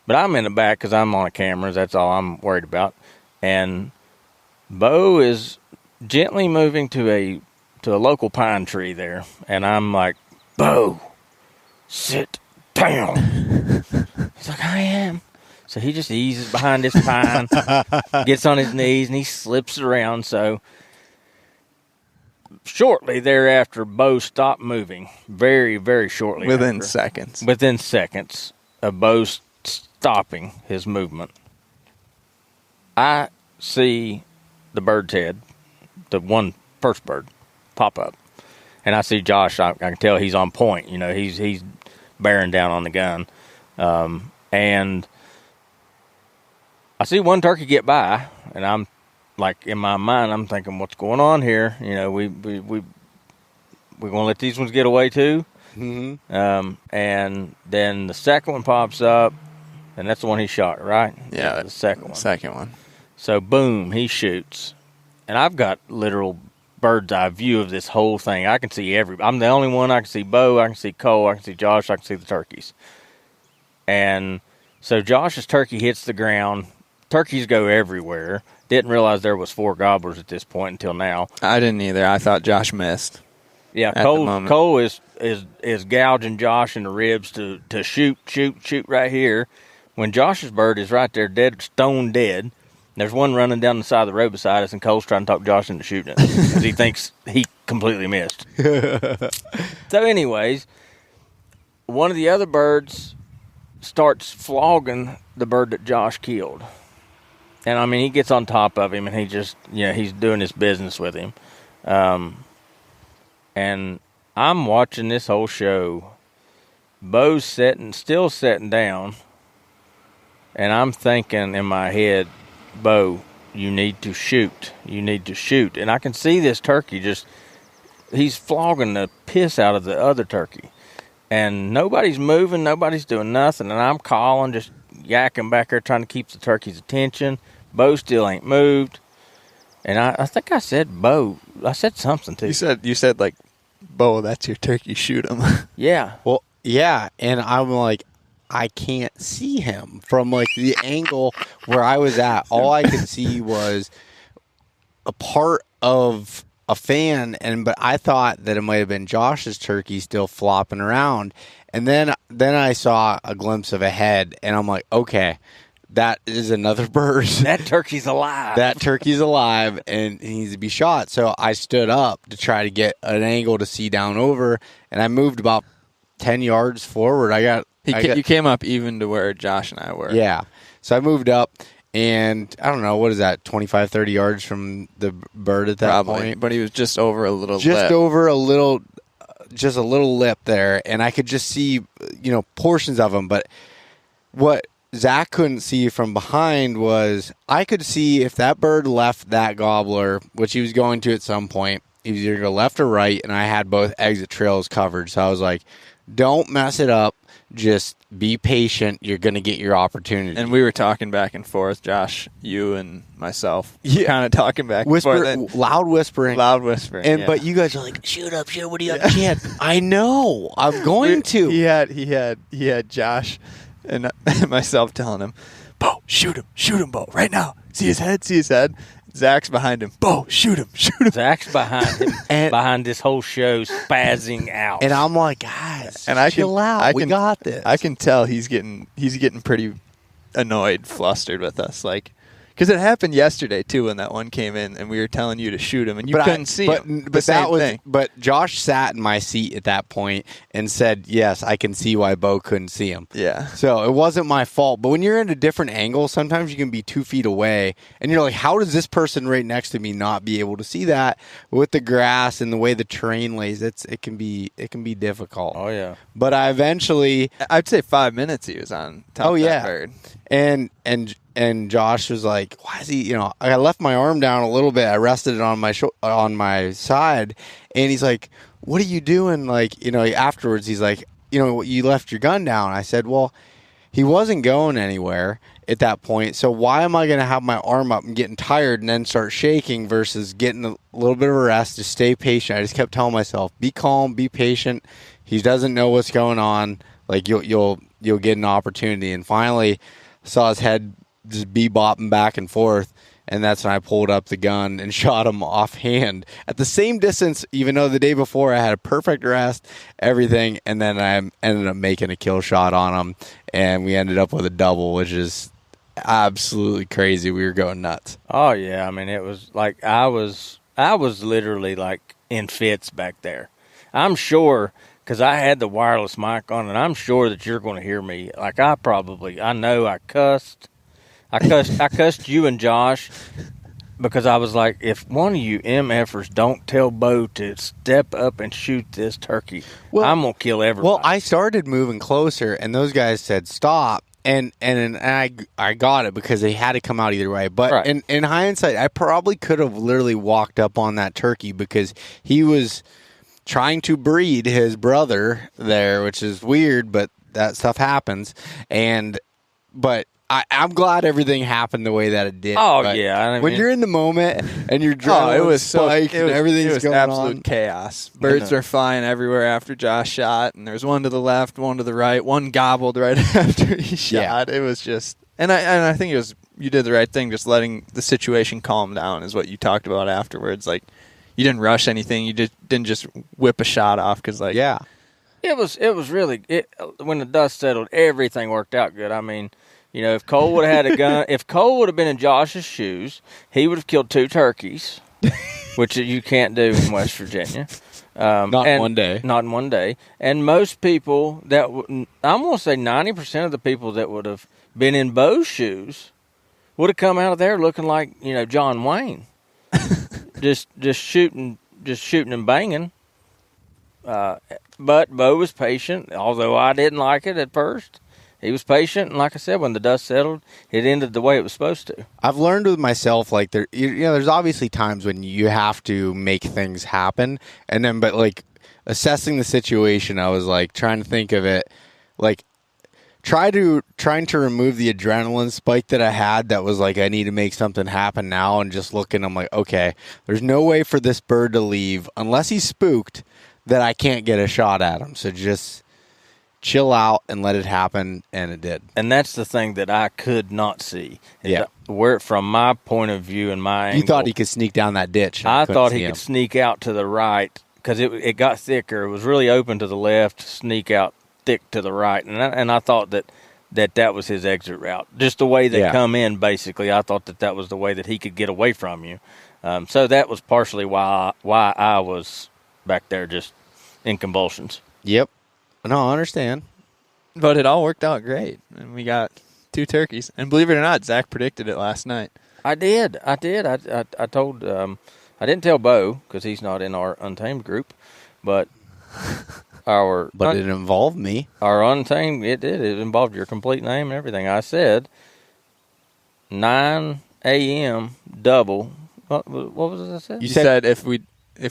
Speaker 6: But I'm in the back because I'm on a camera. That's all I'm worried about. And Beau is gently moving to a local pine tree there, and I'm like, Beau, sit down. He's like, I am. So he just eases behind this pine, gets on his knees, and he slips around. So shortly thereafter, Beau stopped moving. Very, very shortly.
Speaker 5: Within seconds.
Speaker 6: Within seconds of Beau stopping his movement, I see the bird's head, the first bird, pop up. And I see Josh. I can tell he's on point. He's bearing down on the gun. And I see one turkey get by, and I'm like, in my mind, I'm thinking, what's going on here? We're going to let these ones get away too? And then the second one pops up, and that's the one he shot, right?
Speaker 5: Yeah,
Speaker 6: the second one.
Speaker 5: Second one.
Speaker 6: So boom, he shoots, and I've got literal bird's eye view of this whole thing. I can see I'm the only one. I can see Beau, I can see Cole, I can see Josh, I can see the turkeys. And so Josh's turkey hits the ground. Turkeys go everywhere. Didn't realize there was 4 gobblers at this point until now.
Speaker 5: I didn't either. I thought Josh missed.
Speaker 6: Yeah, Cole is gouging Josh in the ribs to shoot right here. When Josh's bird is right there, dead, stone dead. There's one running down the side of the road beside us, and Cole's trying to talk Josh into shooting it because he thinks he completely missed. So anyways, one of the other birds starts flogging the bird that Josh killed. And, I mean, he gets on top of him, and he just, he's doing his business with him. And I'm watching this whole show. Beau's still sitting down, and I'm thinking in my head, Beau, you need to shoot. You need to shoot. And I can see this turkey he's flogging the piss out of the other turkey. And nobody's moving, nobody's doing nothing. And I'm calling, just yakking back there, trying to keep the turkey's attention. Beau still ain't moved. And I think I said, Beau, I said something to you.
Speaker 5: You said like, Beau, that's your turkey, shoot him.
Speaker 6: Yeah.
Speaker 3: Well, yeah, and I'm like, I can't see him from like the angle where I was at. All I could see was a part of a fan, but I thought that it might have been Josh's turkey still flopping around. And then I saw a glimpse of a head, and I'm like, okay, that is another bird.
Speaker 6: That turkey's alive.
Speaker 3: That turkey's alive, and he needs to be shot. So I stood up to try to get an angle to see down over, and I moved about 10 yards forward. You
Speaker 5: came up even to where Josh and I were.
Speaker 3: Yeah. So I moved up, and I don't know, what is that, 25, 30 yards from the bird at that point?
Speaker 5: But he was just over a little lip.
Speaker 3: Just a little lip there, and I could just see, portions of him. But what Zach couldn't see from behind was I could see if that bird left that gobbler, which he was going to at some point, he was either going to go left or right, and I had both exit trails covered. So I was like, don't mess it up. Just be patient. You're going to get your opportunity.
Speaker 5: And we were talking back and forth, Josh, you and myself, kind of talking back and forth.
Speaker 3: Loud whispering.
Speaker 5: And
Speaker 3: but you guys are like, shoot up, what do you have? Yeah. I know. I'm going to.
Speaker 5: He had Josh and myself telling him, Beau, shoot him, Beau, right now. See his head. Zach's behind him. Beau, shoot him.
Speaker 6: Zach's behind him, behind this whole show, spazzing out.
Speaker 3: And I'm like, guys, chill out. We got this.
Speaker 5: I can tell he's getting pretty annoyed, flustered with us, like. Because it happened yesterday, too, when that one came in, and we were telling you to shoot him, and you couldn't see him.
Speaker 3: But Josh sat in my seat at that point and said, yes, I can see why Beau couldn't see him.
Speaker 5: Yeah.
Speaker 3: So it wasn't my fault. But when you're in a different angle, sometimes you can be 2 feet away, and you're like, how does this person right next to me not be able to see that? With the grass and the way the terrain lays, it can be difficult.
Speaker 6: Oh, yeah.
Speaker 3: But I eventually...
Speaker 5: I'd say 5 minutes he was on top of that bird.
Speaker 3: And Josh was like, why is he, I left my arm down a little bit. I rested it on my side. And he's like, what are you doing? Like, afterwards he's like, you left your gun down. I said, well, he wasn't going anywhere at that point. So why am I going to have my arm up and getting tired and then start shaking versus getting a little bit of a rest to stay patient? I just kept telling myself, be calm, be patient. He doesn't know what's going on. Like you'll get an opportunity. And finally I saw his head just bebopping back and forth, and that's when I pulled up the gun and shot him offhand at the same distance, even though the day before I had a perfect rest, everything, and then I ended up making a kill shot on him, and we ended up with a double, which is absolutely crazy. We were going nuts.
Speaker 6: Oh yeah, I mean it was like I was literally like in fits back there. I'm sure because I had the wireless mic on, and I'm sure that you're going to hear me. Like I know I cussed. I cussed you and Josh because I was like, if one of you MFers don't tell Beau to step up and shoot this turkey, I'm going to kill everybody.
Speaker 3: Well, I started moving closer, and those guys said stop, and I got it because they had to come out either way. But
Speaker 6: right.
Speaker 3: in hindsight, I probably could have literally walked up on that turkey because he was trying to breed his brother there, which is weird, but that stuff happens. But I'm glad everything happened the way that it did.
Speaker 6: Oh,
Speaker 3: but
Speaker 6: yeah. I mean,
Speaker 3: when you're in the moment and you're
Speaker 5: it was
Speaker 3: spiked and everything's
Speaker 5: it was
Speaker 3: going
Speaker 5: absolute
Speaker 3: on.
Speaker 5: chaos. Birds are flying everywhere after Josh shot, and there's one to the left, one to the right, one gobbled right after he shot. It was just, and I think it was, you did the right thing, just letting the situation calm down is what you talked about afterwards. Like, you didn't rush anything. You didn't just whip a shot off because, like,
Speaker 6: it was really when the dust settled, everything worked out good. I mean, you know, if Cole would have had a gun, if Cole would have been in Josh's shoes, he would have killed 2 turkeys, which you can't do in West Virginia.
Speaker 3: Not in one day.
Speaker 6: Not in one day. And most people I'm going to say 90% of the people that would have been in Beau's shoes would have come out of there looking like, you know, John Wayne, just shooting and banging. But Beau was patient, although I didn't like it at first. He was patient, and like I said, when the dust settled, it ended the way it was supposed to.
Speaker 3: I've learned with myself, like, there's obviously times when you have to make things happen, but like assessing the situation, I was like trying to think of it, like trying to remove the adrenaline spike that I had. That was like, I need to make something happen now, and just looking, I'm like, okay, there's no way for this bird to leave unless he's spooked that I can't get a shot at him. So just chill out and let it happen, and it did.
Speaker 6: And that's the thing that I could not see.
Speaker 3: Yeah.
Speaker 6: Where, from my point of view and my angle,
Speaker 3: You thought he could sneak down that ditch.
Speaker 6: I thought he could sneak out to the right because it got thicker. It was really open to the left, sneak out thick to the right. And I thought that was his exit route. Just the way they come in, basically. I thought that was the way that he could get away from you. So that was partially why I was back there just in convulsions.
Speaker 3: Yep. No, I understand.
Speaker 5: But it all worked out great, and we got 2 turkeys. And believe it or not, Zach predicted it last night.
Speaker 6: I did. I told. I didn't tell Beau because he's not in our Untamed group, but
Speaker 3: But it involved me.
Speaker 6: Our Untamed, it did. It involved your complete name and everything. I said 9 a.m. double. What was it I said?
Speaker 5: You said if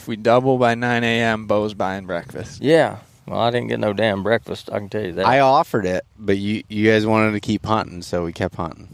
Speaker 5: we double by 9 a.m., Beau's buying breakfast.
Speaker 6: Yeah. Well, I didn't get no damn breakfast. I can tell you that.
Speaker 3: I offered it, but you guys wanted to keep hunting, so we kept hunting.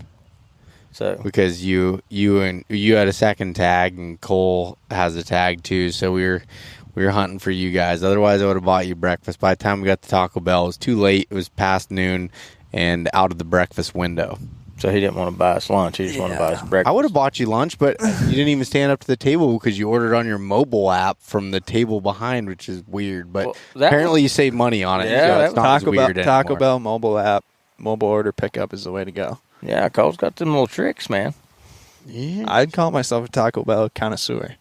Speaker 6: So
Speaker 3: because you had a second tag, and Cole has a tag too, so we were hunting for you guys. Otherwise, I would have bought you breakfast. By the time we got to Taco Bell, it was too late. It was past noon and out of the breakfast window.
Speaker 6: So he didn't want to buy us lunch. He just wanted to buy us breakfast.
Speaker 3: I would have bought you lunch, but you didn't even stand up to the table because you ordered on your mobile app from the table behind, which is weird. But apparently you save money on it.
Speaker 6: Yeah,
Speaker 3: so it's not as weird anymore.
Speaker 5: Taco Bell mobile app, mobile order pickup is the way to go.
Speaker 6: Yeah, Cole's got them little tricks, man.
Speaker 3: Yeah.
Speaker 5: I'd call myself a Taco Bell connoisseur.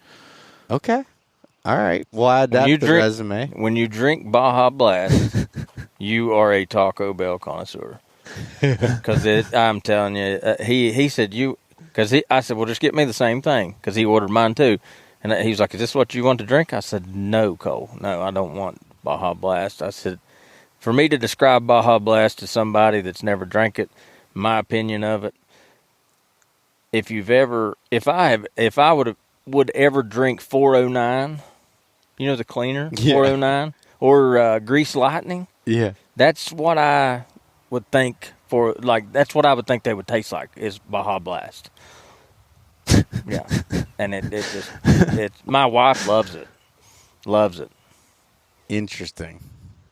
Speaker 3: Okay. All right. We'll add that to the resume.
Speaker 6: When you drink Baja Blast, you are a Taco Bell connoisseur. Because I'm telling you, he said I said, well, just get me the same thing because he ordered mine too, and he was like, is this what you want to drink? I said, no, Cole, no, I don't want Baja Blast. I said, for me to describe Baja Blast to somebody that's never drank it, my opinion of it, if I would ever drink 409, you know, the cleaner 409 or Grease Lightning, that's what I would think that's what I would think they would taste like is Baja Blast. Yeah. And it my wife loves it.
Speaker 3: Interesting.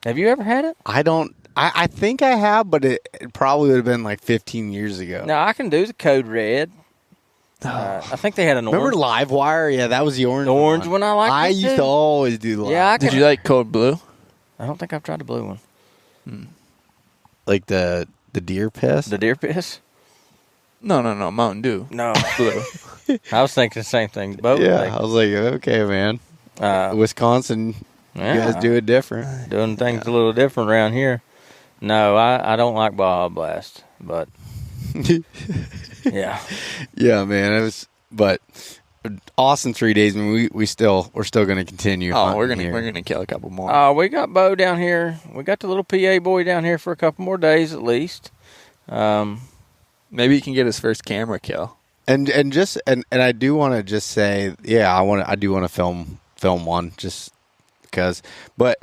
Speaker 6: Have you ever had it?
Speaker 3: I think I have, but it probably would have been like 15 years ago.
Speaker 6: No, I can do the Code Red. I think they had an orange.
Speaker 3: Remember Livewire? Yeah, that was the orange.
Speaker 6: The orange one I liked.
Speaker 3: I used to always do the live.
Speaker 6: Yeah,
Speaker 5: Did you like Code Blue?
Speaker 6: I don't think I've tried the blue one.
Speaker 3: Like the deer piss?
Speaker 6: The deer piss?
Speaker 5: No, Mountain Dew.
Speaker 6: No.
Speaker 5: Blue.
Speaker 6: I was thinking the same thing. Both
Speaker 3: I was like, okay, man. Wisconsin, you guys do it different.
Speaker 6: Doing things a little different around here. No, I don't like Baja Blast, but yeah.
Speaker 3: Yeah, man. But awesome 3 days. I mean, we're still going to continue.
Speaker 5: Oh, we're gonna kill a couple more.
Speaker 6: Oh, we got Beau down here. We got the little PA boy down here for a couple more days at least.
Speaker 5: Maybe he can get his first camera kill.
Speaker 3: And I do want to just say, I do want to film one. Just but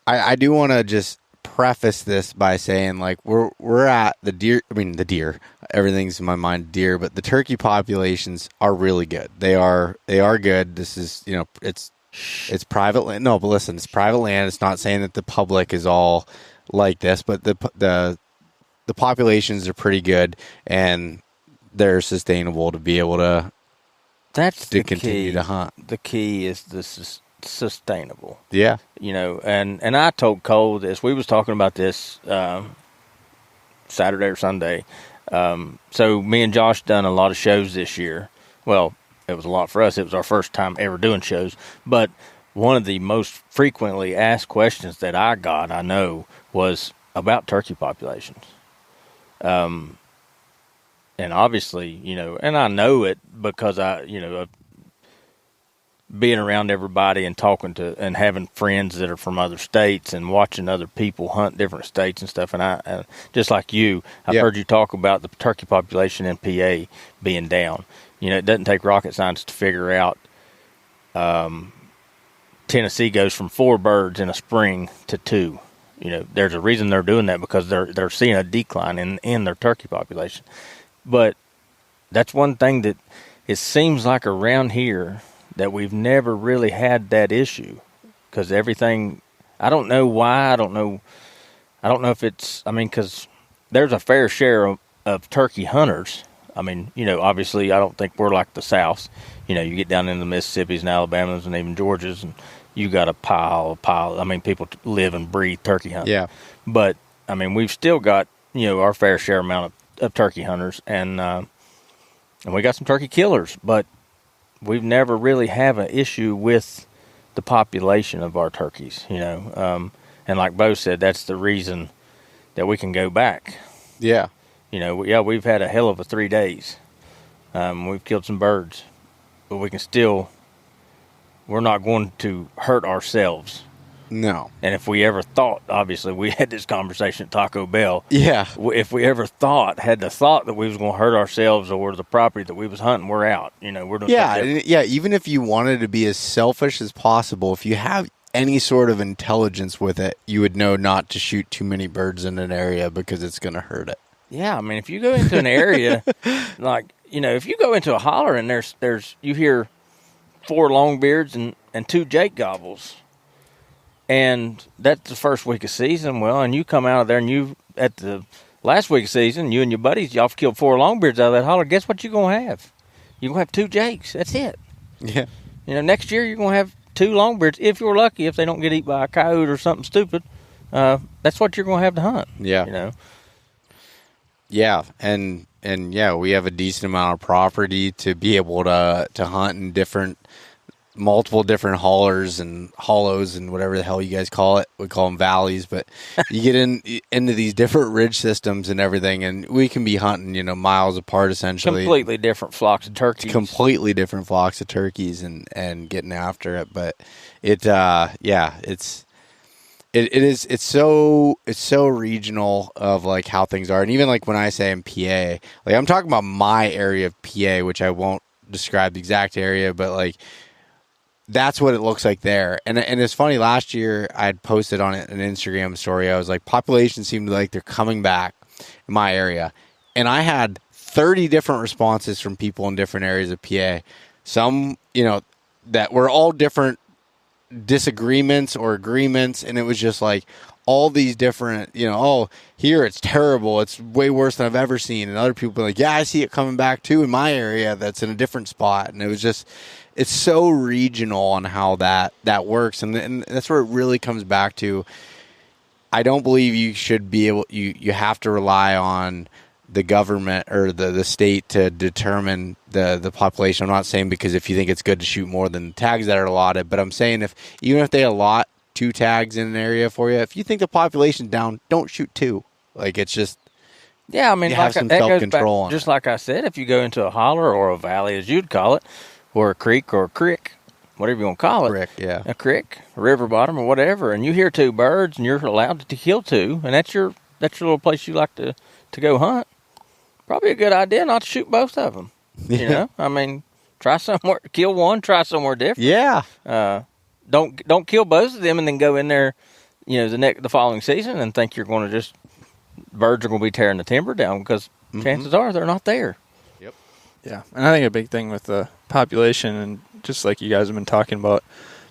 Speaker 3: I do want to just preface this by saying, like, we're at the deer. Everything's in my mind deer, but the turkey populations are really good. They are good. This is, it's private land. No, but listen, it's private land. It's not saying that the public is all like this, but the populations are pretty good and they're sustainable to be able to.
Speaker 6: That's the
Speaker 3: continue
Speaker 6: key.
Speaker 3: to hunt.
Speaker 6: The key is sustainable.
Speaker 3: Yeah.
Speaker 6: And I told Cole this. We was talking about this Saturday or Sunday. So me and Josh done a lot of shows this year. Well, it was a lot for us. It was our first time ever doing shows. But one of the most frequently asked questions that I know, was about turkey populations. And obviously, and I know it because being around everybody and talking to and having friends that are from other states and watching other people hunt different states and stuff. And I just like you, I've heard you talk about the turkey population in PA being down. It doesn't take rocket science to figure out. Tennessee goes from 4 birds in a spring to 2. There's a reason they're doing that, because they're seeing a decline in their turkey population. But that's one thing that it seems like around here that we've never really had that issue, because everything, I don't know why. I don't know if it's, because there's a fair share of turkey hunters. Obviously I don't think we're like the South. You get down into the Mississippis and Alabamas and even Georgias, and you got a pile. People live and breathe turkey hunting.
Speaker 3: Yeah.
Speaker 6: But, we've still got, our fair share amount of turkey hunters, and we got some turkey killers, but we've never really have an issue with the population of our turkeys, and like Beau said, that's the reason that we can go back.
Speaker 3: Yeah.
Speaker 6: We've had a hell of a 3 days. We've killed some birds, but we're not going to hurt ourselves.
Speaker 3: No.
Speaker 6: And if we ever thought, obviously we had this conversation at Taco Bell.
Speaker 3: Yeah.
Speaker 6: If we ever had the thought that we was going to hurt ourselves or the property that we was hunting, we're out. We're doing
Speaker 3: yeah. Even if you wanted to be as selfish as possible, if you have any sort of intelligence with it, you would know not to shoot too many birds in an area because it's going to hurt it.
Speaker 6: Yeah. If you go into an area, like, if you go into a holler and there's you hear 4 longbeards and 2 Jake gobbles, and that's the first week of season. Well, and you come out of there and at the last week of season, you and your buddies, y'all killed 4 longbeards out of that holler. Guess what you're going to have? You're going to have 2 Jakes. That's it.
Speaker 3: Yeah.
Speaker 6: Next year you're going to have 2 longbeards, if you're lucky, if they don't get eaten by a coyote or something stupid. That's what you're going to have to hunt.
Speaker 3: Yeah. Yeah. And yeah, we have a decent amount of property to be able to hunt in multiple different haulers and hollows and whatever the hell you guys call it. We call them valleys, but you get into these different ridge systems and everything, and we can be hunting, miles apart essentially.
Speaker 6: Completely different flocks of turkeys.
Speaker 3: Completely different flocks of turkeys and getting after it. But it's so regional of like how things are. And even like when I say in PA, like I'm talking about my area of PA, which I won't describe the exact area, but like that's what it looks like there. And it's funny, last year I had posted on an Instagram story. I was like, population seemed like they're coming back in my area. And I had 30 different responses from people in different areas of PA. Some, that were all different disagreements or agreements. And it was just like all these different, here it's terrible. It's way worse than I've ever seen. And other people were like, yeah, I see it coming back too in my area that's in a different spot. And it was just, it's so regional on how that works. And that's where it really comes back to. I don't believe you should be able, you have to rely on the government or the state to determine the population. I'm not saying because if you think it's good to shoot more than the tags that are allotted, but I'm saying even if they allot 2 tags in an area for you, if you think the population's down, don't shoot 2. Like, it's just,
Speaker 6: yeah,
Speaker 3: you have some self-control on it.
Speaker 6: Just like I said, if you go into a holler or a valley, as you'd call it, or a creek or a crick, whatever you want to call it.
Speaker 3: Crick, yeah.
Speaker 6: A crick, a river bottom or whatever, and you hear 2 birds and you're allowed to kill 2, and that's your little place you like to go hunt. Probably a good idea not to shoot both of them.
Speaker 3: Yeah.
Speaker 6: Try somewhere, kill one, try somewhere different.
Speaker 3: Yeah.
Speaker 6: don't kill both of them and then go in there, the following season and think you're going to just birds are going to be tearing the timber down because chances are they're not there.
Speaker 3: Yep.
Speaker 5: Yeah, and I think a big thing with the population, and just like you guys have been talking about,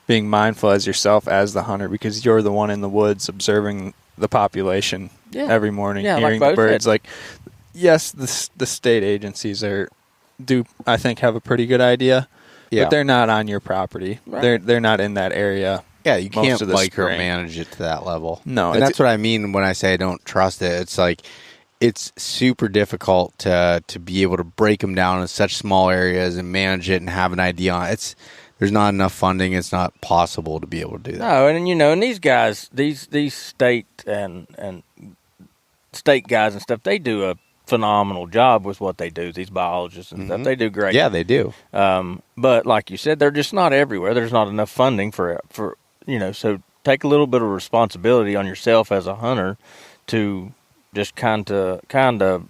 Speaker 5: being mindful as yourself as the hunter, because you're the one in the woods observing the population every morning, hearing the birds. Like, yes, the state agencies do I think have a pretty good idea, but they're not on your property. Right. They're not in that area.
Speaker 3: Yeah, you can't micromanage it to that level.
Speaker 5: No,
Speaker 3: and that's what I mean when I say I don't trust it. It's like it's super difficult to be able to break them down in such small areas and manage it and have an idea on it. There's not enough funding. It's not possible to be able to do that.
Speaker 6: No, and these guys, these state and state guys and stuff, they do a phenomenal job with what they do. These biologists and stuff, they do great.
Speaker 3: Yeah, they do.
Speaker 6: But like you said, they're just not everywhere. There's not enough funding for so take a little bit of responsibility on yourself as a hunter to just kind of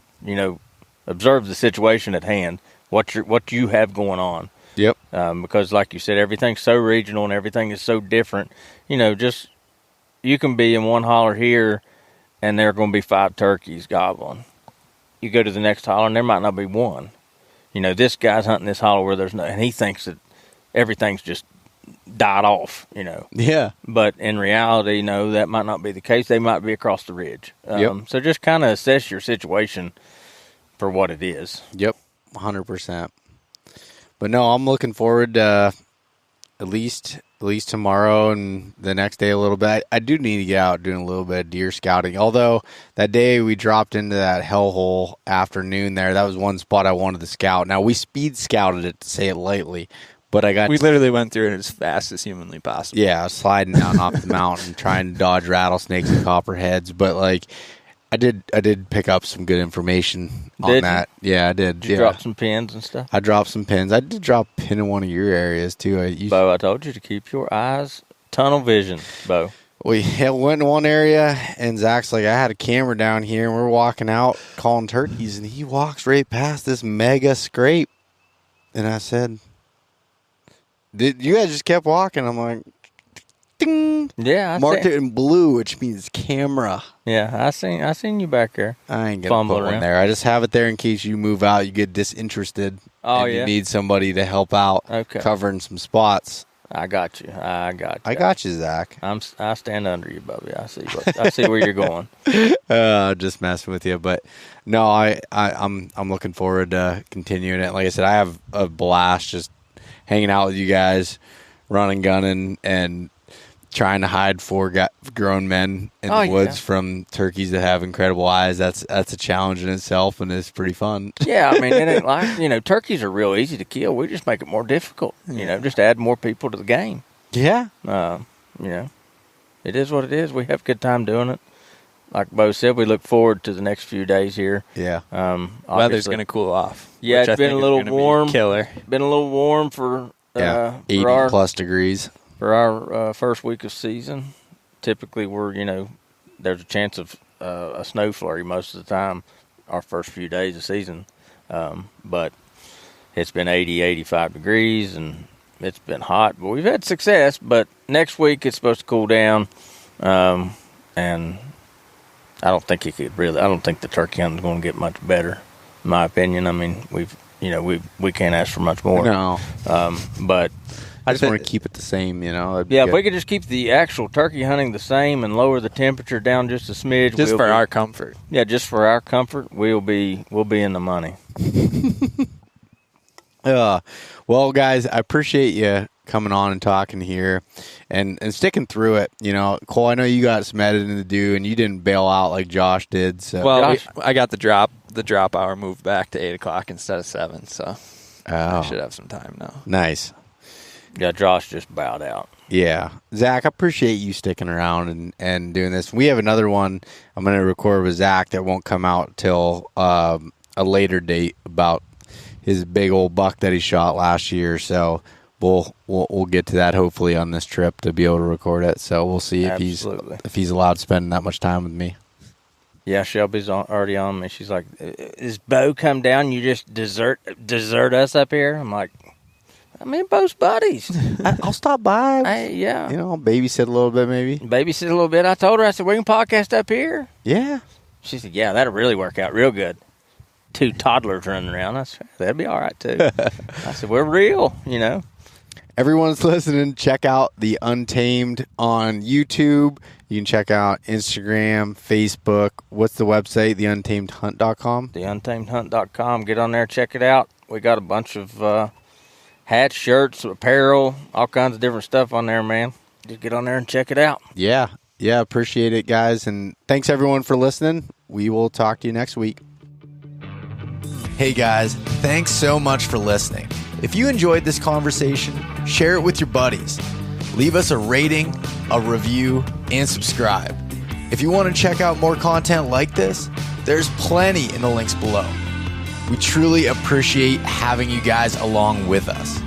Speaker 6: observe the situation at hand, what you have going on.
Speaker 3: Yep.
Speaker 6: Because like you said, everything's so regional and everything is so different. Just you can be in one holler here and there are going to be 5 turkeys gobbling. You go to the next holler and there might not be one. This guy's hunting this holler where there's no, and he thinks that everything's just died off,
Speaker 3: Yeah.
Speaker 6: But in reality, that might not be the case. They might be across the ridge. So just kind of assess your situation for what it is.
Speaker 3: Yep. 100%. But no, I'm looking forward to at least tomorrow and the next day a little bit. I do need to get out doing a little bit of deer scouting. Although that day we dropped into that hellhole afternoon there, that was one spot I wanted to scout. Now we speed scouted it, to say it lightly, but we
Speaker 5: literally went through it as fast as humanly possible.
Speaker 3: Yeah, I was sliding down off the mountain trying to dodge rattlesnakes and copperheads, but I did pick up some good information on that. Yeah, I did.
Speaker 6: Did you drop some pins and stuff?
Speaker 3: I dropped some pins. I did drop a pin in one of your areas, too.
Speaker 6: Beau, I told you to keep your eyes tunnel vision, Beau.
Speaker 3: We went in one area, and Zach's like, I had a camera down here, and we're walking out calling turkeys, and he walks right past this mega scrape. And I said, you guys just kept walking. I'm like, ding.
Speaker 6: Yeah,
Speaker 3: marked it in blue, which means camera.
Speaker 6: Yeah, I seen you back there.
Speaker 3: I ain't gonna put one there. I just have it there in case you move out, you get disinterested.
Speaker 6: Oh,
Speaker 3: and
Speaker 6: yeah.
Speaker 3: You need somebody to help out covering some spots.
Speaker 6: I got you. I
Speaker 3: got you, Zach.
Speaker 6: I stand under you, Bubby. I see where you're going.
Speaker 3: Just messing with you, but no, I'm looking forward to continuing it. Like I said, I have a blast just hanging out with you guys, running, gunning, and trying to hide 4 grown men in the woods from turkeys that have incredible eyes. That's a challenge in itself, and it's pretty fun.
Speaker 6: Yeah, I mean, it ain't like, turkeys are real easy to kill. We just make it more difficult. Just add more people to the game.
Speaker 3: Yeah.
Speaker 6: It is what it is. We have a good time doing it. Like Beau said, we look forward to the next few days here.
Speaker 3: Yeah.
Speaker 5: Weather's going to cool off.
Speaker 6: Yeah, it's been a little warm.
Speaker 5: Killer.
Speaker 6: Been a little warm for
Speaker 3: 80+ degrees.
Speaker 6: For our first week of season. Typically, there's a chance of a snow flurry most of the time, our first few days of season. But it's been 80, 85 degrees, and it's been hot. But we've had success, but next week it's supposed to cool down. And I don't think I don't think the turkey hunting is going to get much better, in my opinion. I mean, we can't ask for much more.
Speaker 3: No.
Speaker 6: But
Speaker 3: I just want to keep it the same,
Speaker 6: Yeah, if we could just keep the actual turkey hunting the same and lower the temperature down just a smidge.
Speaker 5: Just for our comfort.
Speaker 6: Yeah, just for our comfort, we'll be in the money.
Speaker 3: Well, guys, I appreciate you coming on and talking here and sticking through it. Cole, I know you got some editing to do, and you didn't bail out like Josh did. So.
Speaker 5: Well, I got the drop hour moved back to 8 o'clock instead of 7, so I should have some time now.
Speaker 3: Nice.
Speaker 6: Yeah, Josh just bowed out.
Speaker 3: Yeah. Zach, I appreciate you sticking around and doing this. We have another one I'm going to record with Zach that won't come out till a later date about his big old buck that he shot last year. So we'll get to that hopefully on this trip to be able to record it. So we'll see if he's allowed to spend that much time with me.
Speaker 6: Yeah, Shelby's already on me. She's like, "Is Beau come down? You just desert us up here?" I'm like, I mean, Beau's buddies.
Speaker 3: I'll stop by.
Speaker 6: Hey, yeah.
Speaker 3: You know, I'll babysit a little bit maybe.
Speaker 6: Babysit a little bit. I told her, I said, we can podcast up here.
Speaker 3: Yeah.
Speaker 6: She said, yeah, that'll really work out real good. 2 toddlers running around. I said, that'd be all right, too. I said, we're real, you know.
Speaker 3: Everyone's listening. Check out the Untamed on YouTube. You can check out Instagram, Facebook. What's the website? TheUntamedHunt.com.
Speaker 6: TheUntamedHunt.com. Get on there, check it out. We got a bunch of hats, shirts, apparel, all kinds of different stuff on there, man. Just get on there and check it out.
Speaker 3: Yeah. Yeah, appreciate it, guys. And thanks, everyone, for listening. We will talk to you next week. Hey, guys. Thanks so much for listening. If you enjoyed this conversation, share it with your buddies. Leave us a rating, a review, and subscribe. If you want to check out more content like this, there's plenty in the links below. We truly appreciate having you guys along with us.